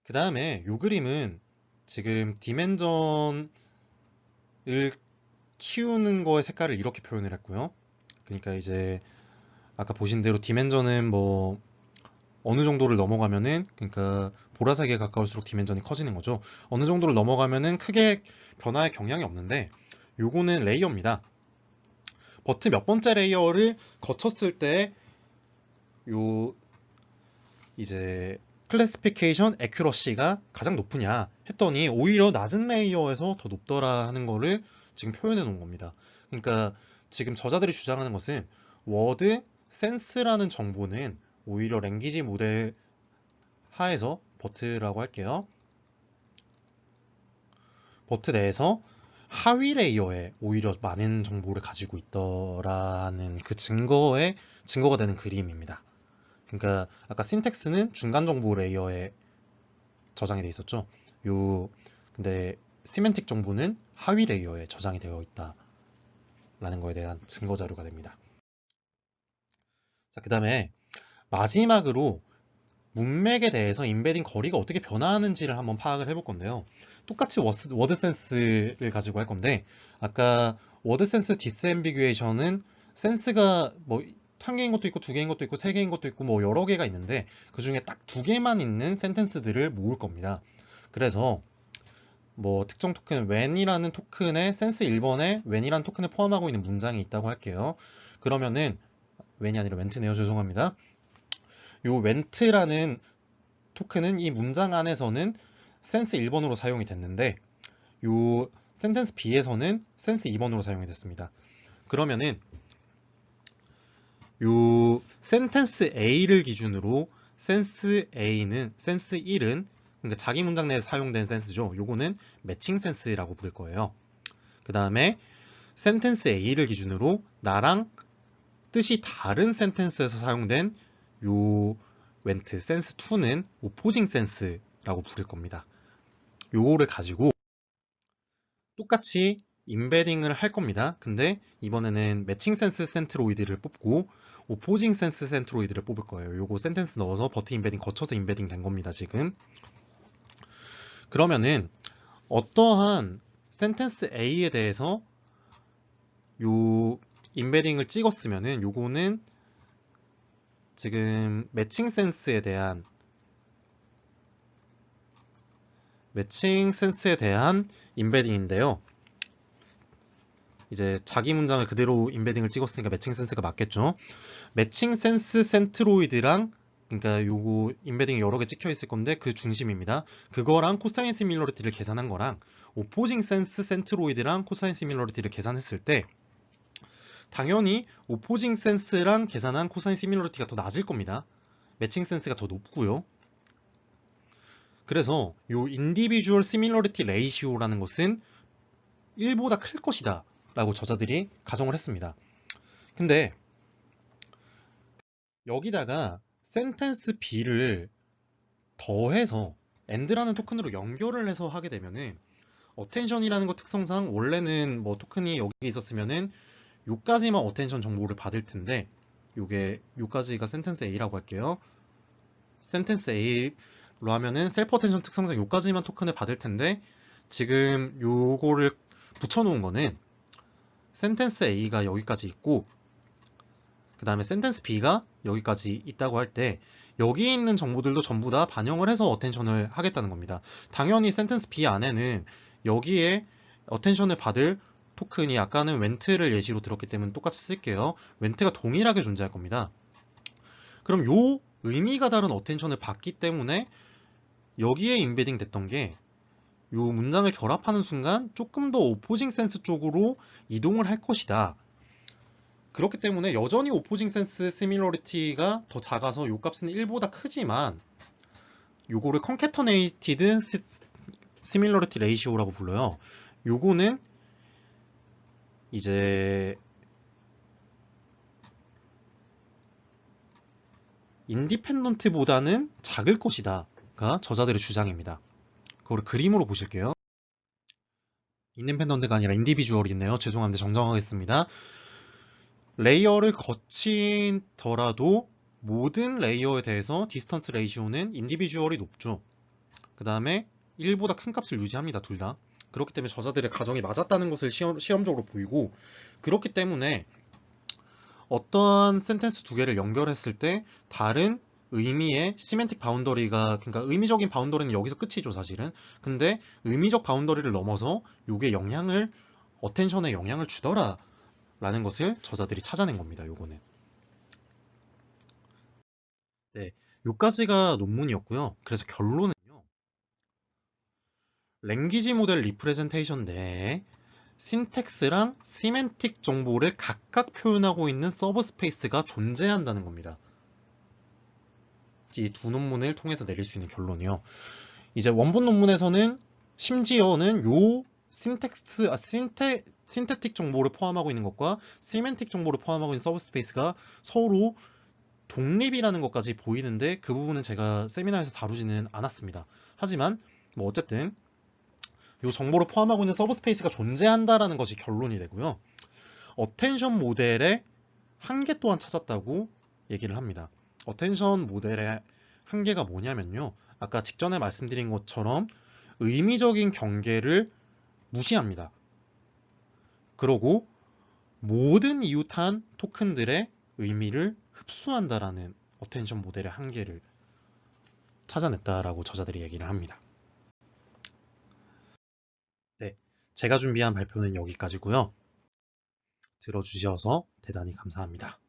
A: 그 다음에 요 그림은 지금 디멘전을 키우는 거의 색깔을 이렇게 표현을 했고요. 그러니까 이제 아까 보신 대로 디멘전은 뭐 어느 정도를 넘어가면은 그러니까 보라색에 가까울수록 디멘전이 커지는 거죠. 어느 정도를 넘어가면은 크게 변화의 경향이 없는데 요거는 레이어입니다. 버트 몇 번째 레이어를 거쳤을 때 요 이제 클래시피케이션 애큐러시가 가장 높으냐 했더니 오히려 낮은 레이어에서 더 높더라 하는 거를 지금 표현해 놓은 겁니다. 그러니까 지금 저자들이 주장하는 것은 워드 센스라는 정보는 오히려 랭귀지 모델 하에서 버트라고 할게요. 버트 내에서 하위 레이어에 오히려 많은 정보를 가지고 있더라는 그 증거가 되는 그림입니다. 그러니까 아까 신텍스는 중간 정보 레이어에 저장이 돼 있었죠. 근데 시멘틱 정보는 하위 레이어에 저장이 되어 있다라는 거에 대한 증거 자료가 됩니다. 자, 그다음에 마지막으로 문맥에 대해서 임베딩 거리가 어떻게 변화하는지를 한번 파악을 해볼 건데요. 똑같이 워드 센스를 가지고 할 건데 아까 워드 센스 디스앰비규에이션은 센스가 뭐 한 개인 것도 있고 두 개인 것도 있고 세 개인 것도 있고 뭐 여러 개가 있는데 그 중에 딱 두 개만 있는 센텐스들을 모을 겁니다. 그래서 뭐 특정 토큰 when이라는 토큰에 센스 1번에 when이라는 토큰을 포함하고 있는 문장이 있다고 할게요. 그러면은 when이 아니라 went네요. 죄송합니다. 요 went라는 토큰은 이 문장 안에서는 센스 1번으로 사용이 됐는데 요 센텐스 B에서는 센스 2번으로 사용이 됐습니다. 그러면은 요 센텐스 A를 기준으로 센스 1은 그러니까 자기 문장 내에 사용된 센스죠. 요거는 매칭 센스라고 부를 거예요. 그 다음에 센텐스 A를 기준으로 나랑 뜻이 다른 센텐스에서 사용된 요 웬트 센스 2는 오포징 센스라고 부를 겁니다. 요거를 가지고 똑같이 임베딩을 할 겁니다. 근데 이번에는 매칭 센스 센트로이드를 뽑고 오포징 센스 센트로이드를 뽑을 거예요. 요거 센텐스 넣어서 버트 임베딩 거쳐서 임베딩 된 겁니다, 지금. 그러면은 어떠한 센텐스 A에 대해서 요 임베딩을 찍었으면은 요거는 지금 매칭 센스에 대한 임베딩인데요. 이제 자기 문장을 그대로 임베딩을 찍었으니까 매칭 센스가 맞겠죠. 매칭 센스 센트로이드랑, 그러니까 요거 임베딩이 여러 개 찍혀 있을 건데 그 중심입니다. 그거랑 코사인 시밀러리티를 계산한 거랑 오포징 센스 센트로이드랑 코사인 시밀러리티를 계산했을 때 당연히 오포징 센스랑 계산한 코사인 시밀러리티가 더 낮을 겁니다. 매칭 센스가 더 높고요. 그래서 요 인디비주얼 시밀러리티 레이시오라는 것은 1보다 클 것이다 라고 저자들이 가정을 했습니다. 근데 여기다가 센텐스 B를 더해서 AND라는 토큰으로 연결을 해서 하게 되면은 어텐션이라는 것 특성상 원래는 뭐 토큰이 여기 있었으면은 요까지만 어텐션 정보를 받을 텐데, 요까지가 센텐스 A라고 할게요. 센텐스 A로 하면은 셀프 어텐션 특성상 요까지만 토큰을 받을 텐데, 지금 요거를 붙여놓은 거는 센텐스 A가 여기까지 있고 그 다음에 센텐스 B가 여기까지 있다고 할 때 여기 있는 정보들도 전부 다 반영을 해서 어텐션을 하겠다는 겁니다. 당연히 센텐스 B 안에는 여기에 어텐션을 받을 토큰이 아까는 웬트를 예시로 들었기 때문에 똑같이 쓸게요. 웬트가 동일하게 존재할 겁니다. 그럼 요 의미가 다른 어텐션을 받기 때문에 여기에 임베딩 됐던 게 요 문장을 결합하는 순간 조금 더 오포징 센스 쪽으로 이동을 할 것이다. 그렇기 때문에 여전히 오포징 센스 시밀러리티가 더 작아서 요 값은 1보다 크지만 요거를 컨캐터네이티드 시밀러리티 레이시오라고 불러요. 요거는 이제 인디펜던트보다는 작을 것이다가 저자들의 주장입니다. 그걸 그림으로 보실게요. 인디펜던트가 아니라 인디비주얼이네요. 죄송합니다. 정정하겠습니다. 레이어를 거치더라도 모든 레이어에 대해서 디스턴스 레이시오는 인디비주얼이 높죠. 그 다음에 1보다 큰 값을 유지합니다. 둘 다. 그렇기 때문에 저자들의 가정이 맞았다는 것을 실험적으로 보이고, 그렇기 때문에 어떠한 센텐스 두 개를 연결했을 때 다른 의미의 시멘틱 바운더리가, 그러니까 의미적인 바운더리는 여기서 끝이죠 사실은. 근데 의미적 바운더리를 넘어서 요게 어텐션에 영향을 주더라 라는 것을 저자들이 찾아낸 겁니다. 요거는. 네, 요까지가 논문이었고요. 그래서 결론은요. 랭귀지 모델 리프레젠테이션 내에 신텍스랑 시멘틱 정보를 각각 표현하고 있는 서브 스페이스가 존재한다는 겁니다. 이 두 논문을 통해서 내릴 수 있는 결론이요. 이제 원본 논문에서는 심지어는 요 신테틱 정보를 포함하고 있는 것과 시멘틱 정보를 포함하고 있는 서브 스페이스가 서로 독립이라는 것까지 보이는데 그 부분은 제가 세미나에서 다루지는 않았습니다. 하지만 뭐 어쨌든 이 정보를 포함하고 있는 서브 스페이스가 존재한다라는 것이 결론이 되고요. 어텐션 모델의 한계 또한 찾았다고 얘기를 합니다. 어텐션 모델의 한계가 뭐냐면요. 아까 직전에 말씀드린 것처럼 의미적인 경계를 무시합니다. 그러고 모든 이웃한 토큰들의 의미를 흡수한다라는 어텐션 모델의 한계를 찾아냈다라고 저자들이 얘기를 합니다. 네, 제가 준비한 발표는 여기까지고요. 들어주셔서 대단히 감사합니다.